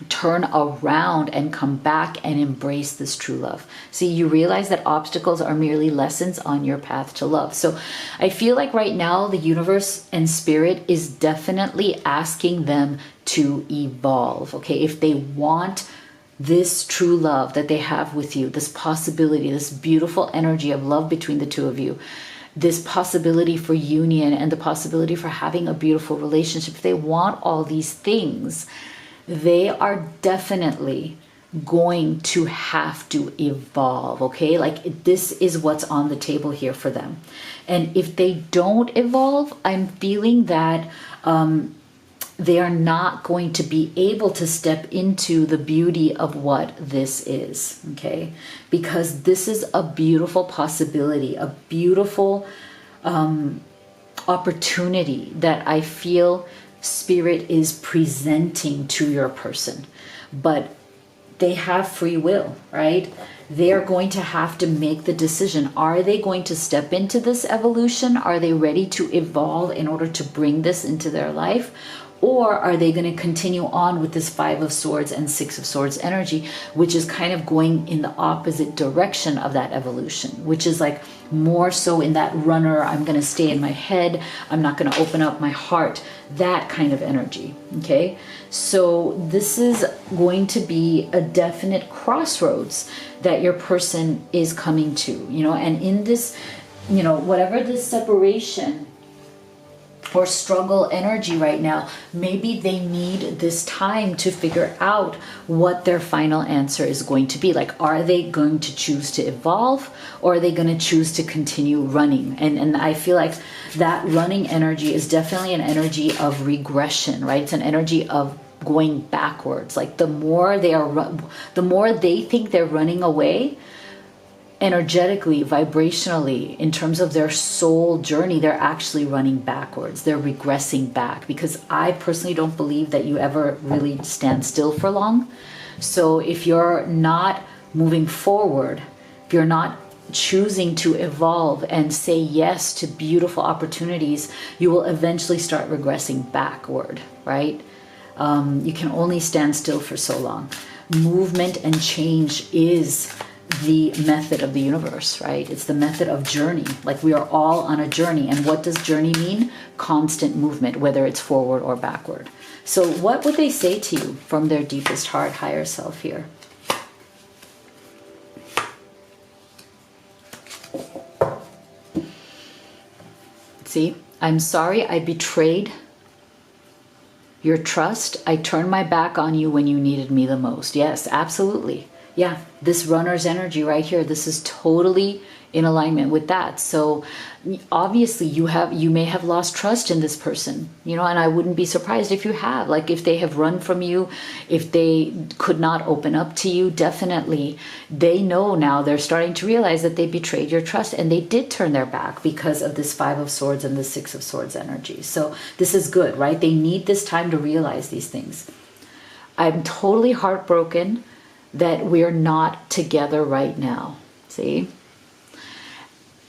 A: turn around and come back and embrace this true love. See, you realize that obstacles are merely lessons on your path to love. So I feel like right now the universe and spirit is definitely asking them to evolve. Okay, if they want this true love that they have with you, this possibility, this beautiful energy of love between the two of you, this possibility for union and the possibility for having a beautiful relationship, if they want all these things, they are definitely going to have to evolve. Okay, like this is what's on the table here for them. And if they don't evolve, I'm feeling that they are not going to be able to step into the beauty of what this is. Okay, because this is a beautiful possibility, a beautiful opportunity that I feel spirit is presenting to your person. But they have free will, right? They are going to have to make the decision. Are they going to step into this evolution? Are they ready to evolve in order to bring this into their life? Or are they going to continue on with this Five of Swords and Six of Swords energy, which is kind of going in the opposite direction of that evolution, which is like more so in that runner, I'm going to stay in my head, I'm not going to open up my heart, that kind of energy. Okay, so this is going to be a definite crossroads that your person is coming to, you know, and in this, you know, whatever this separation or struggle energy right now, maybe they need this time to figure out what their final answer is going to be. Like, are they going to choose to evolve, or are they going to choose to continue running? And I feel like that running energy is definitely an energy of regression, right? It's an energy of going backwards. Like the more they think they're running away, energetically, vibrationally, in terms of their soul journey, they're actually running backwards. They're regressing back, because I personally don't believe that you ever really stand still for long. So if you're not moving forward, if you're not choosing to evolve and say yes to beautiful opportunities, you will eventually start regressing backward, right? You can only stand still for so long. Movement and change is the method of the universe, right? It's the method of journey. Like, we are all on a journey. And what does journey mean? Constant movement, whether it's forward or backward. So what would they say to you from their deepest heart, higher self here? See, I'm sorry I betrayed your trust. I turned my back on you when you needed me the most. Yes, absolutely. Yeah, this runner's energy right here, this is totally in alignment with that. So obviously you may have lost trust in this person, you know, and I wouldn't be surprised if you have, like if they have run from you, if they could not open up to you. Definitely they know now, they're starting to realize that they betrayed your trust, and they did turn their back because of this Five of Swords and the Six of Swords energy. So this is good, right? They need this time to realize these things. I'm totally heartbroken that we're not together right now. See,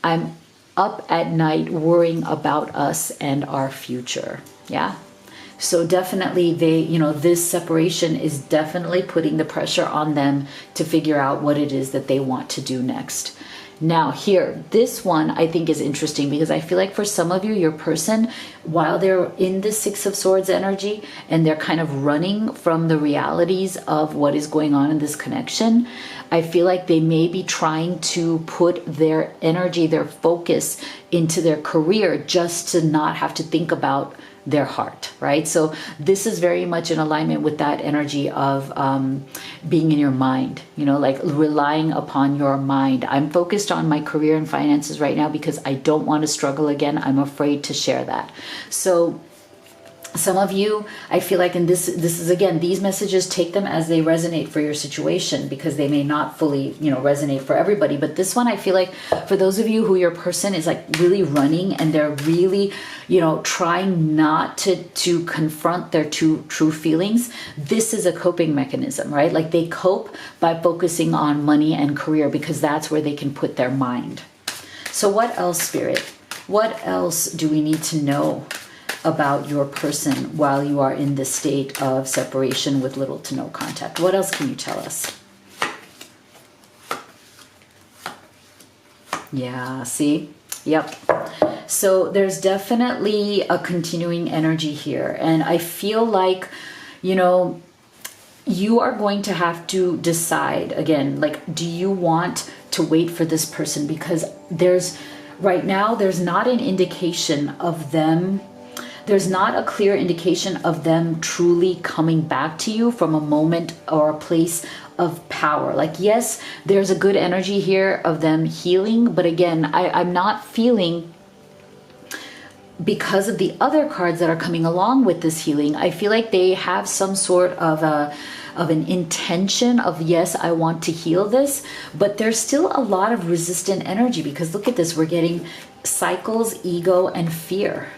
A: I'm up at night worrying about us and our future. Yeah. So definitely they, you know, this separation is definitely putting the pressure on them to figure out what it is that they want to do next. Now here, this one I think is interesting because I feel like for some of you, your person, while they're in the Six of Swords energy and they're kind of running from the realities of what is going on in this connection, I feel like they may be trying to put their energy, their focus into their career just to not have to think about their heart, right? So this is very much in alignment with that energy of being in your mind, you know, like relying upon your mind. I'm focused on my career and finances right now because I don't want to struggle again. I'm afraid to share that. So some of you, I feel like, and this is again, these messages, take them as they resonate for your situation because they may not fully, you know, resonate for everybody. But this one, I feel like for those of you who your person is like really running and they're really, you know, trying not to confront their true feelings, this is a coping mechanism, right? Like they cope by focusing on money and career because that's where they can put their mind. So what else, Spirit? What else do we need to know about your person while you are in this state of separation with little to no contact? What else can you tell us? Yeah, see? Yep. So there's definitely a continuing energy here. And I feel like, you know, you are going to have to decide again, like, do you want to wait for this person? Because right now, there's not an indication of them. There's not a clear indication of them truly coming back to you from a moment or a place of power. Like, yes, there's a good energy here of them healing. But again, I'm not feeling, because of the other cards that are coming along with this healing, I feel like they have some sort of an intention of, yes, I want to heal this, but there's still a lot of resistant energy because look at this, we're getting cycles, ego, and fear.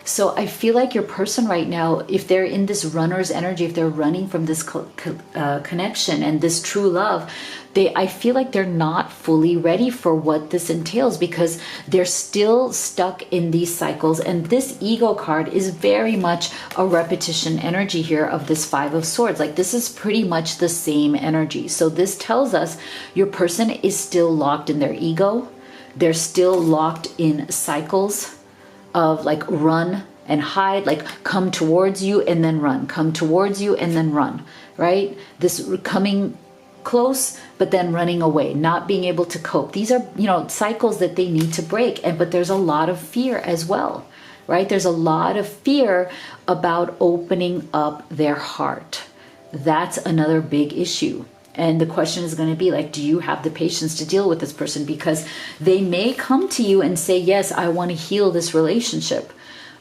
A: So I feel like your person right now, if they're in this runner's energy, if they're running from this connection and this true love, I feel like they're not fully ready for what this entails because they're still stuck in these cycles. And this ego card is very much a repetition energy here of this Five of Swords. Like this is pretty much the same energy. So this tells us your person is still locked in their ego. They're still locked in cycles of like run and hide, like come towards you and then run, come towards you and then run, right? This coming close, but then running away, not being able to cope. These are, you know, cycles that they need to break. But there's a lot of fear as well, right? There's a lot of fear about opening up their heart. That's another big issue. And the question is going to be like, do you have the patience to deal with this person? Because they may come to you and say, yes, I want to heal this relationship.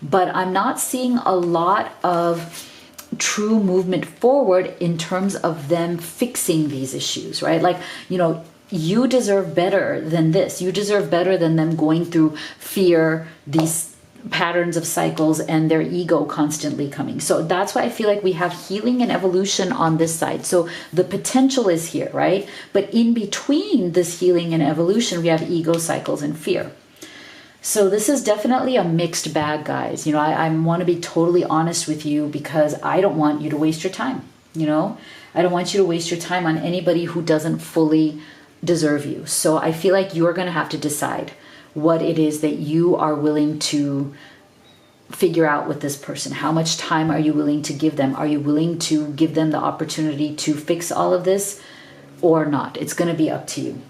A: But I'm not seeing a lot of true movement forward in terms of them fixing these issues, right? Like, you know, you deserve better than this. You deserve better than them going through fear, these patterns of cycles and their ego constantly coming. So that's why I feel like we have healing and evolution on this side. So the potential is here, right? But in between this healing and evolution, we have ego, cycles, and fear. So this is definitely a mixed bag, guys. You know, I want to be totally honest with you because I don't want you to waste your time. You know, I don't want you to waste your time on anybody who doesn't fully deserve you. So I feel like you're going to have to decide what it is that you are willing to figure out with this person. How much time are you willing to give them? Are you willing to give them the opportunity to fix all of this or not? It's going to be up to you.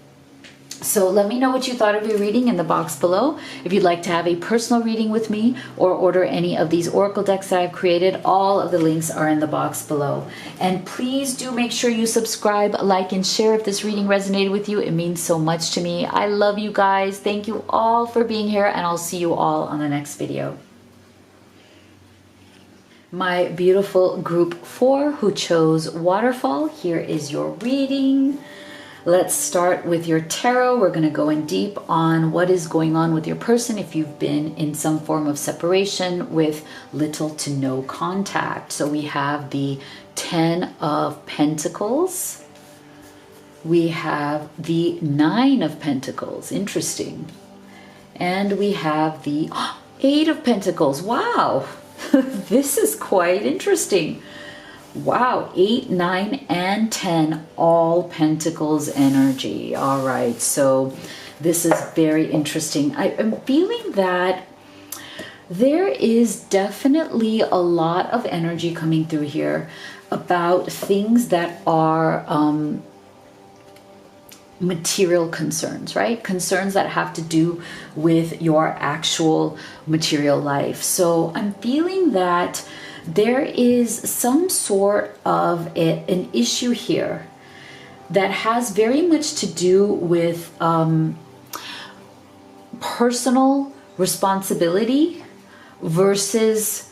A: So let me know what you thought of your reading in the box below. If you'd like to have a personal reading with me or order any of these oracle decks that I've created, all of the links are in the box below. And please do make sure you subscribe, like, and share if this reading resonated with you. It means so much to me. I love you guys. Thank you all for being here, and I'll see you all on the next video. My beautiful group 4 who chose Waterfall, here is your reading. Let's start with your tarot. We're going to go in deep on what is going on with your person if you've been in some form of separation with little to no contact. So we have the 10 of Pentacles. We have the 9 of Pentacles. Interesting. And we have the 8 of Pentacles. Wow. This is quite interesting. Wow, 8, 9, and 10, all Pentacles energy. All right, so this is very interesting. I'm feeling that there is definitely a lot of energy coming through here about things that are material concerns, right? Concerns that have to do with your actual material life. So I'm feeling that there is some sort of an issue here that has very much to do with personal responsibility versus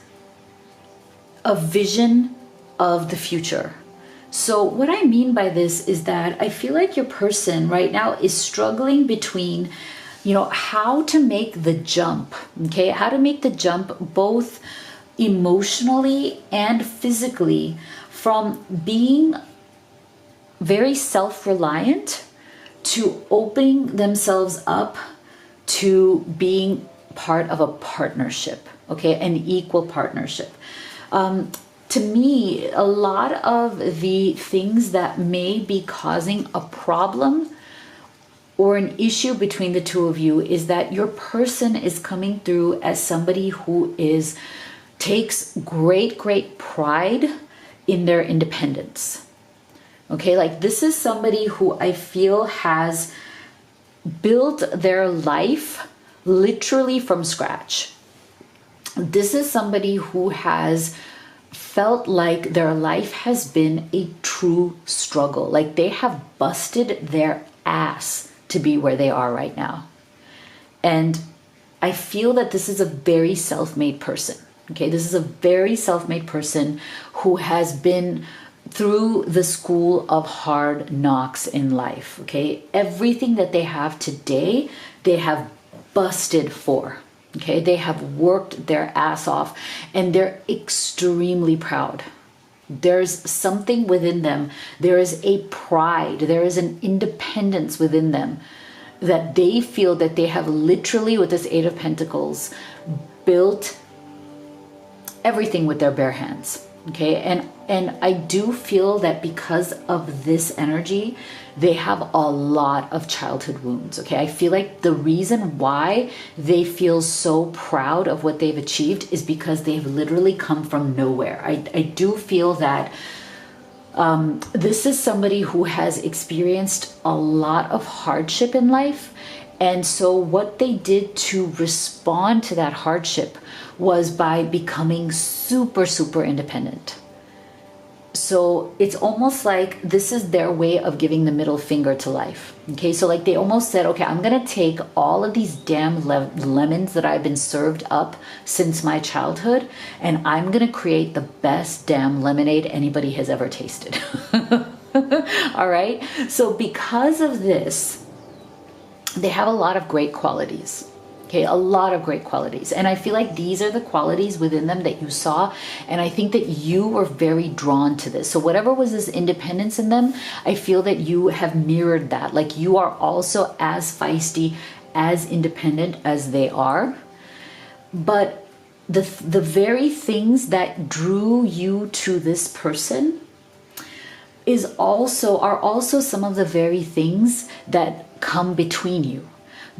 A: a vision of the future. So what I mean by this is that I feel like your person right now is struggling between, how to make the jump, okay? How to make the jump both emotionally and physically from being very self-reliant to opening themselves up to being part of a partnership, okay, an equal partnership. To me, a lot of the things that may be causing a problem or an issue between the two of you is that your person is coming through as somebody who takes great pride in their independence. Okay, like this is somebody who I feel has built their life literally from scratch. This is somebody who has felt like their life has been a true struggle. Like they have busted their ass to be where they are right now. And I feel that this is a very self-made person. Okay, this is a very self-made person who has been through the school of hard knocks in life. Okay, everything that they have today, they have busted for. Okay, they have worked their ass off and they're extremely proud. There's something within them. There is a pride. There is an independence within them that they feel that they have literally, with this 8 of Pentacles, built everything with their bare hands. Okay, and I do feel that because of this energy, they have a lot of childhood wounds. Okay, I feel like the reason why they feel so proud of what they've achieved is because they've literally come from nowhere. I do feel that this is somebody who has experienced a lot of hardship in life. And so what they did to respond to that hardship was by becoming super independent. So it's almost like this is their way of giving the middle finger to life. Okay, so like they almost said, okay, I'm gonna take all of these damn lemons that I've been served up since my childhood, and I'm gonna create the best damn lemonade anybody has ever tasted. All right, so because of this, they have a lot of great qualities. Okay, a lot of great qualities. And I feel like these are the qualities within them that you saw. And I think that you were very drawn to this. So whatever was this independence in them, I feel that you have mirrored that. Like you are also as feisty, as independent as they are. But the very things that drew you to this person are also some of the very things that come between you.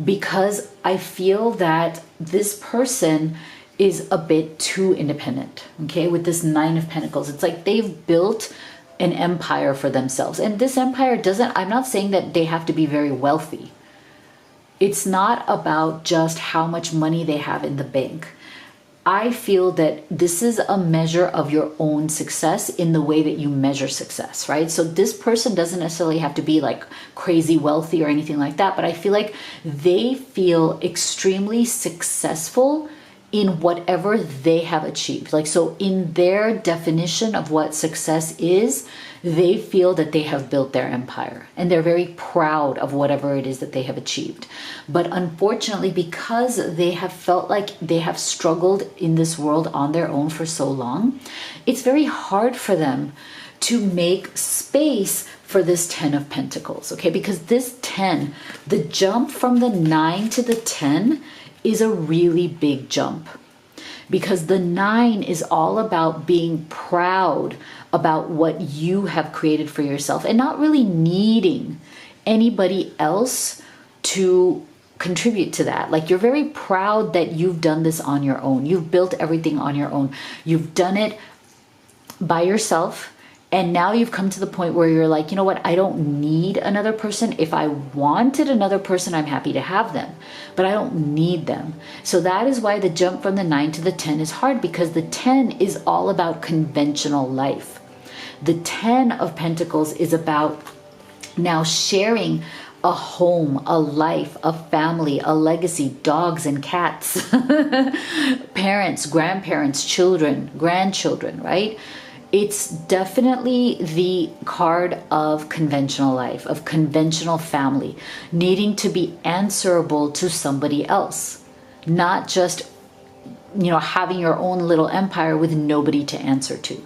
A: Because I feel that this person is a bit too independent, okay, with this 9 of Pentacles. It's like they've built an empire for themselves. And this empire I'm not saying that they have to be very wealthy, It's not about just how much money they have in the bank. I feel that this is a measure of your own success in the way that you measure success, right? So this person doesn't necessarily have to be like crazy wealthy or anything like that, but I feel like they feel extremely successful in whatever they have achieved. Like, so in their definition of what success is, they feel that they have built their empire and they're very proud of whatever it is that they have achieved. But unfortunately, because they have felt like they have struggled in this world on their own for so long, it's very hard for them to make space for this 10 of Pentacles, okay? Because this 10, the jump from the 9 to the 10 is a really big jump, because the 9 is all about being proud about what you have created for yourself and not really needing anybody else to contribute to that. Like, you're very proud that you've done this on your own. You've built everything on your own. You've done it by yourself. And now you've come to the point where you're like, you know what? I don't need another person. If I wanted another person, I'm happy to have them, but I don't need them. So that is why the jump from the 9 to the 10 is hard, because the 10 is all about conventional life. The 10 of Pentacles is about now sharing a home, a life, a family, a legacy, dogs and cats, parents, grandparents, children, grandchildren, right? It's definitely the card of conventional life, of conventional family, needing to be answerable to somebody else, not just, you know, having your own little empire with nobody to answer to.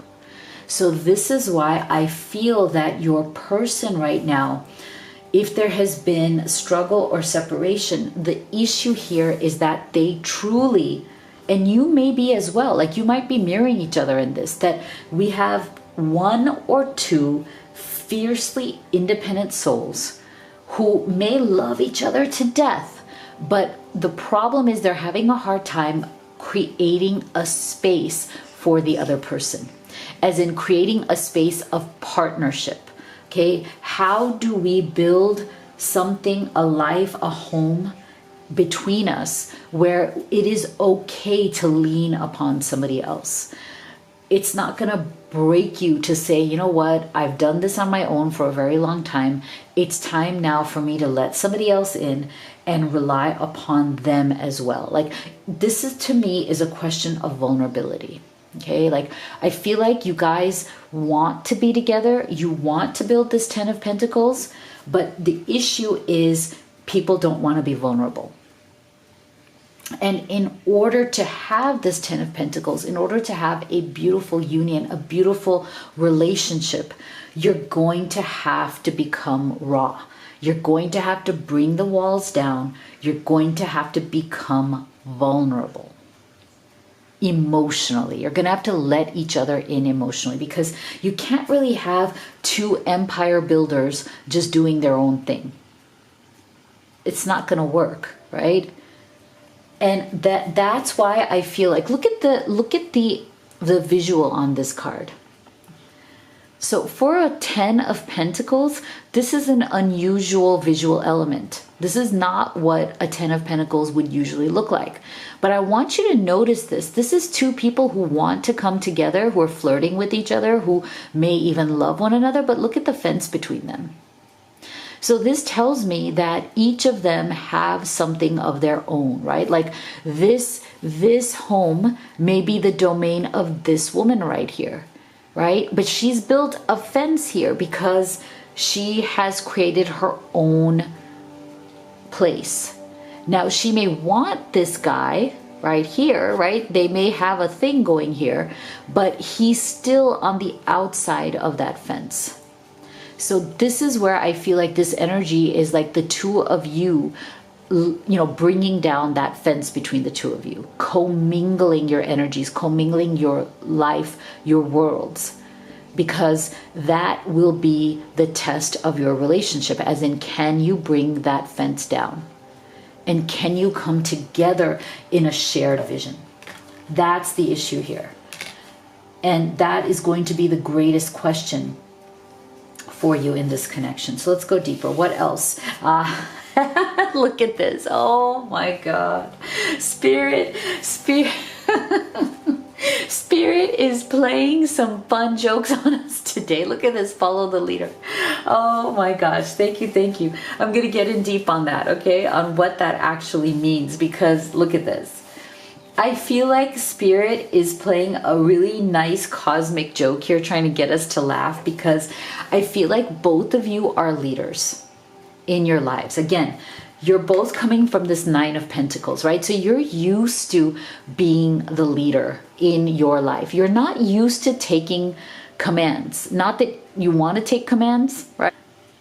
A: So this is why I feel that your person right now, if there has been struggle or separation, the issue here is that they truly, and you may be as well, like you might be mirroring each other in this, that we have one or two fiercely independent souls who may love each other to death, but the problem is they're having a hard time creating a space for the other person, as in creating a space of partnership. Okay, how do we build something, a life, a home between us where it is okay to lean upon somebody else? It's not going to break you to say, you know what, I've done this on my own for a very long time. It's time now for me to let somebody else in and rely upon them as well. Like, this is, to me, is a question of vulnerability. Okay, like I feel like you guys want to be together, you want to build this 10 of Pentacles, but the issue is people don't want to be vulnerable. And in order to have this 10 of Pentacles, in order to have a beautiful union, a beautiful relationship, you're going to have to become raw. You're going to have to bring the walls down. You're going to have to become vulnerable emotionally. You're going to have to let each other in emotionally, because you can't really have two empire builders just doing their own thing. It's not going to work, right? And that's why I feel like, look at the visual on this card. So for a 10 of Pentacles, this is an unusual visual element. This is not what a 10 of Pentacles would usually look like. But I want you to notice this. This is two people who want to come together, who are flirting with each other, who may even love one another, but look at the fence between them. So this tells me that each of them have something of their own, right? Like this home may be the domain of this woman right here, right? But she's built a fence here because she has created her own place. Now she may want this guy right here, right? They may have a thing going here, but he's still on the outside of that fence. So this is where I feel like this energy is like the two of you, you know, bringing down that fence between the two of you, commingling your energies, commingling your life, your worlds, because that will be the test of your relationship, as in, can you bring that fence down? And can you come together in a shared vision? That's the issue here. And that is going to be the greatest question for you in this connection. So let's go deeper. What else? Look at this. Oh my God. Spirit. Spirit is playing some fun jokes on us today. Look at this. Follow the leader. Oh my gosh. Thank you. Thank you. I'm going to get in deep on that, okay? On what that actually means, because look at this. I feel like Spirit is playing a really nice cosmic joke here, trying to get us to laugh, because I feel like both of you are leaders in your lives. Again, you're both coming from this Nine of Pentacles, right? So you're used to being the leader in your life. You're not used to taking commands. Not that you want to take commands, right?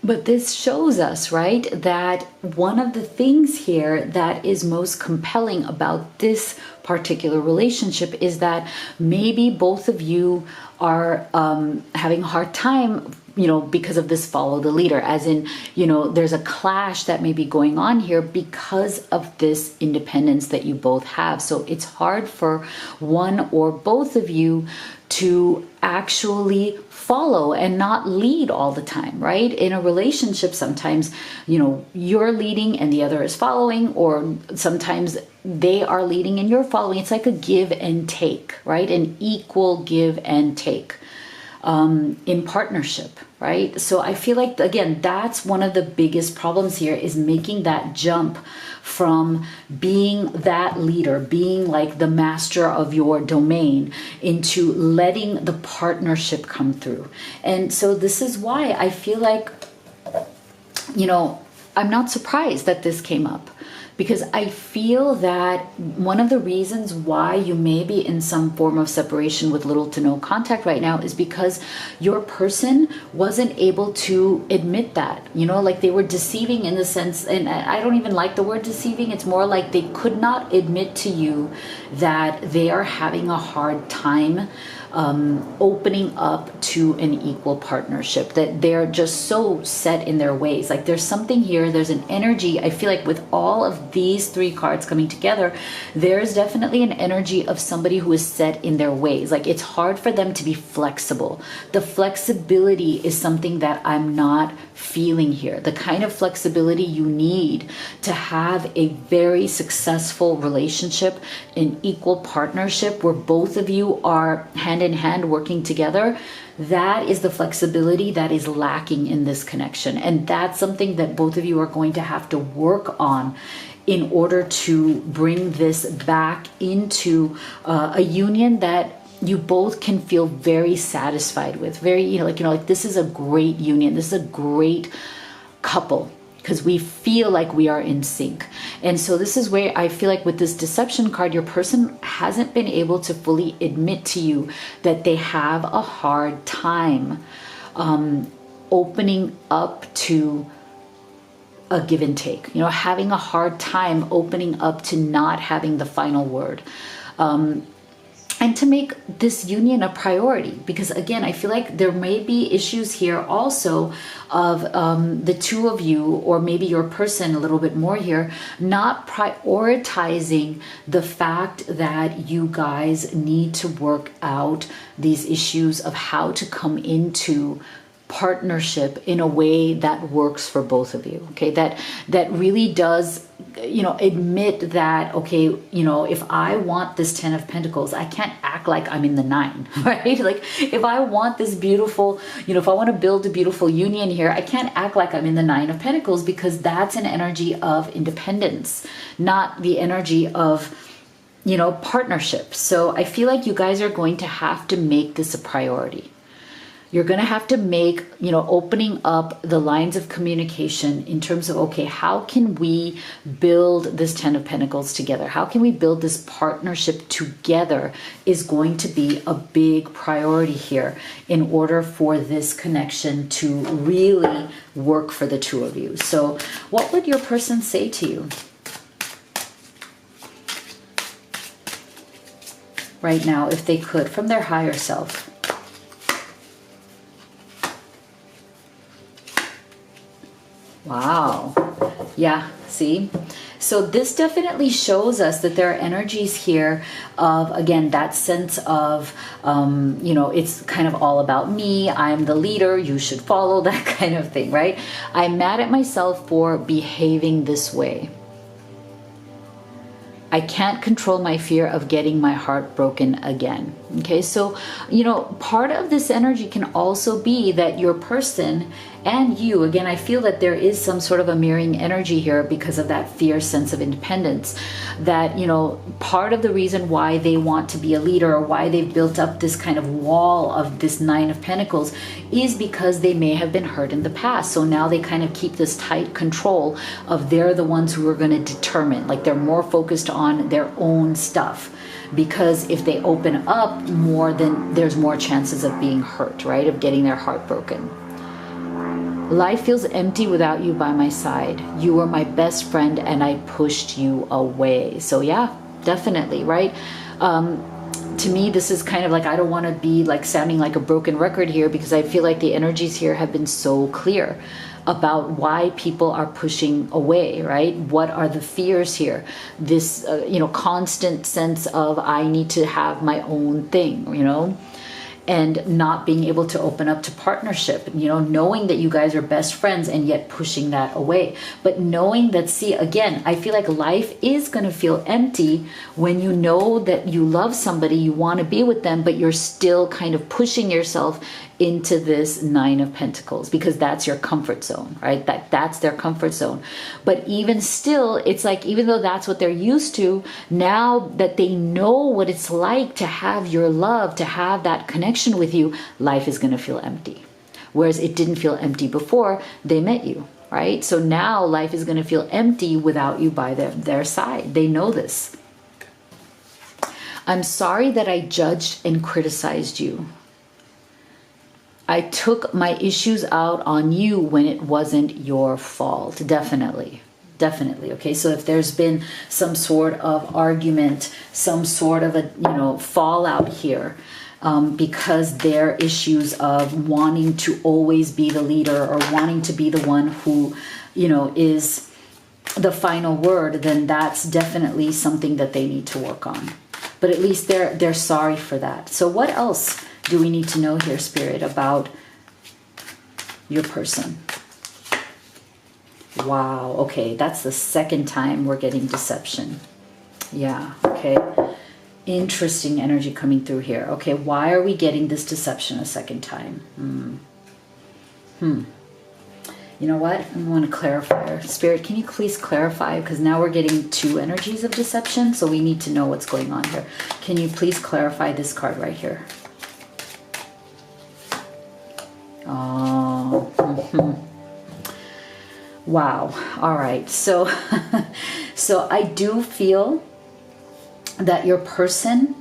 A: But this shows us, right, that one of the things here that is most compelling about this particular relationship is that maybe both of you are having a hard time, because of this follow the leader, as in, there's a clash that may be going on here because of this independence that you both have. So it's hard for one or both of you to actually follow and not lead all the time, right? In a relationship, sometimes, you're leading and the other is following, or sometimes they are leading and you're following. It's like a give and take, right? An equal give and take in partnership, right? So I feel like, again, that's one of the biggest problems here, is making that jump from being that leader, being like the master of your domain, into letting the partnership come through. And so this is why I feel like, I'm not surprised that this came up, because I feel that one of the reasons why you may be in some form of separation with little to no contact right now is because your person wasn't able to admit that, like they were deceiving in the sense, and I don't even like the word deceiving. It's more like they could not admit to you that they are having a hard time opening up to an equal partnership, that they're just so set in their ways. Like there's something here, there's an energy. I feel like with all of these three cards coming together, there's definitely an energy of somebody who is set in their ways. Like it's hard for them to be flexible. The flexibility is something that I'm not feeling here. The kind of flexibility you need to have a very successful relationship, an equal partnership where both of you are hand in hand working together, that is the flexibility that is lacking in this connection. And that's something that both of you are going to have to work on in order to bring this back into a union that you both can feel very satisfied with. Very, like this is a great union. This is a great couple, because we feel like we are in sync. And so this is where I feel like with this deception card, your person hasn't been able to fully admit to you that they have a hard time opening up to a give and take, having a hard time opening up to not having the final word. And to make this union a priority, because again, I feel like there may be issues here also of the two of you, or maybe your person a little bit more here, not prioritizing the fact that you guys need to work out these issues of how to come into partnership in a way that works for both of you. Okay, that really does, admit that, okay, if I want this 10 of Pentacles, I can't act like I'm in the 9, right? Like if I want this beautiful, if I want to build a beautiful union here, I can't act like I'm in the 9 of Pentacles, because that's an energy of independence, not the energy of partnership. So I feel like you guys are going to have to make this a priority. You're going to have to make, opening up the lines of communication in terms of, okay, how can we build this 10 of Pentacles together? How can we build this partnership together is going to be a big priority here in order for this connection to really work for the two of you. So what would your person say to you right now, if they could, from their higher self? Wow. Yeah, see? So this definitely shows us that there are energies here of, again, that sense of, it's kind of all about me. I'm the leader. You should follow, that kind of thing, right? I'm mad at myself for behaving this way. I can't control my fear of getting my heart broken again. Okay, so, part of this energy can also be that your person and you, again, I feel that there is some sort of a mirroring energy here because of that fierce sense of independence. That, part of the reason why they want to be a leader or why they've built up this kind of wall of this Nine of Pentacles is because they may have been hurt in the past. So now they kind of keep this tight control of they're the ones who are going to determine, like they're more focused on their own stuff. Because if they open up more, then there's more chances of being hurt, right? Of getting their heart broken. Life feels empty without you by my side. You were my best friend and I pushed you away. So yeah, definitely, right? To me, this is kind of like, I don't want to be like sounding like a broken record here, because I feel like the energies here have been so clear about why people are pushing away, right? What are the fears here? This, constant sense of I need to have my own thing, and not being able to open up to partnership, knowing that you guys are best friends and yet pushing that away. But knowing that, see, again, I feel like life is going to feel empty when you know that you love somebody, you want to be with them, but you're still kind of pushing yourself into this Nine of Pentacles, because that's your comfort zone, right? That's their comfort zone. But even still, it's like, even though that's what they're used to, now that they know what it's like to have your love, to have that connection with you, life is going to feel empty. Whereas it didn't feel empty before they met you, right? So now life is going to feel empty without you by their side. They know this. I'm sorry that I judged and criticized you. I took my issues out on you when it wasn't your fault. Definitely. Okay, so if there's been some sort of argument, some sort of a fallout here, because their issues of wanting to always be the leader or wanting to be the one who is the final word, then that's definitely something that they need to work on. But at least they're sorry for that. So what else do we need to know here, Spirit, about your person? Wow, okay, that's the second time we're getting deception. Yeah, okay. Interesting energy coming through here. Okay, why are we getting this deception a second time? You know what? I want to clarify. Spirit, can you please clarify? Because now we're getting two energies of deception, so we need to know what's going on here. Can you please clarify this card right here? Oh, wow. All right. So, so I do feel that your person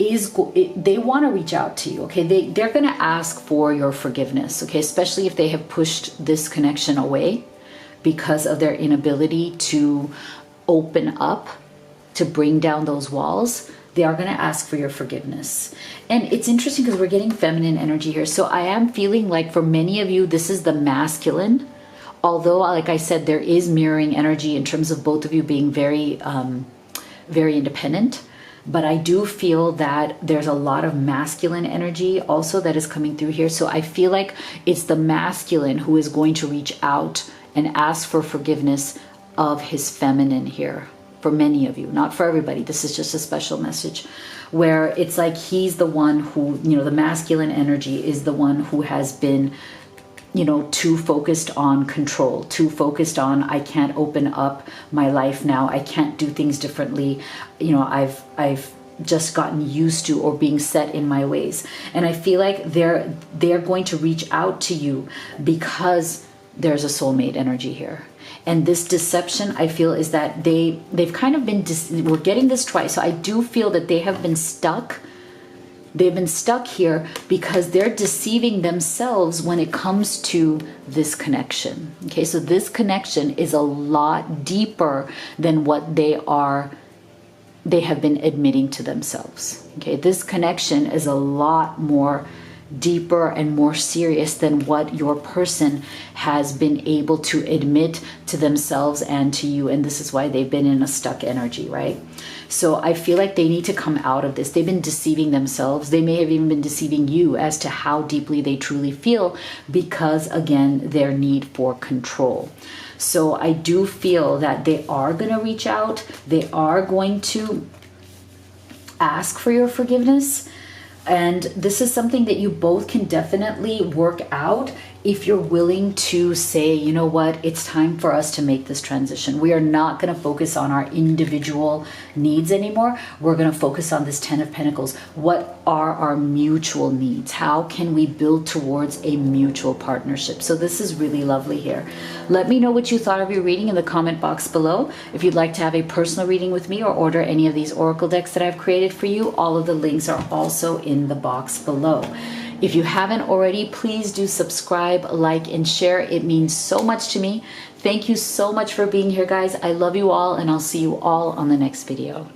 A: they want to reach out to you. Okay. They're going to ask for your forgiveness. Okay. Especially if they have pushed this connection away because of their inability to open up, to bring down those walls. They are going to ask for your forgiveness. And it's interesting because we're getting feminine energy here. So I am feeling like for many of you, this is the masculine. Although, like I said, there is mirroring energy in terms of both of you being very, very independent. But I do feel that there's a lot of masculine energy also that is coming through here. So I feel like it's the masculine who is going to reach out and ask for forgiveness of his feminine here. For many of you, not for everybody. This is just a special message where it's like he's the one who, the masculine energy is the one who has been, too focused on control, too focused on, I can't open up my life now. I can't do things differently. I've just gotten used to or being set in my ways. And I feel like they're going to reach out to you because there's a soulmate energy here. And this deception, I feel, is that they've kind of been, we're getting this twice. So I do feel that they have been stuck. They've been stuck here because they're deceiving themselves when it comes to this connection. Okay, so this connection is a lot deeper than what they have been admitting to themselves. Okay, this connection is a lot more deeper and more serious than what your person has been able to admit to themselves and to you. And this is why they've been in a stuck energy, right? So I feel like they need to come out of this. They've been deceiving themselves. They may have even been deceiving you as to how deeply they truly feel because, again, their need for control. So I do feel that they are going to reach out. They are going to ask for your forgiveness. And this is something that you both can definitely work out if you're willing to say, you know what, it's time for us to make this transition. We are not going to focus on our individual needs anymore. We're going to focus on this 10 of Pentacles. What are our mutual needs? How can we build towards a mutual partnership? So this is really lovely here. Let me know what you thought of your reading in the comment box below. If you'd like to have a personal reading with me or order any of these oracle decks that I've created for you, all of the links are also in the box below. If you haven't already, please do subscribe, like, and share. It means so much to me. Thank you so much for being here, guys. I love you all, and I'll see you all on the next video.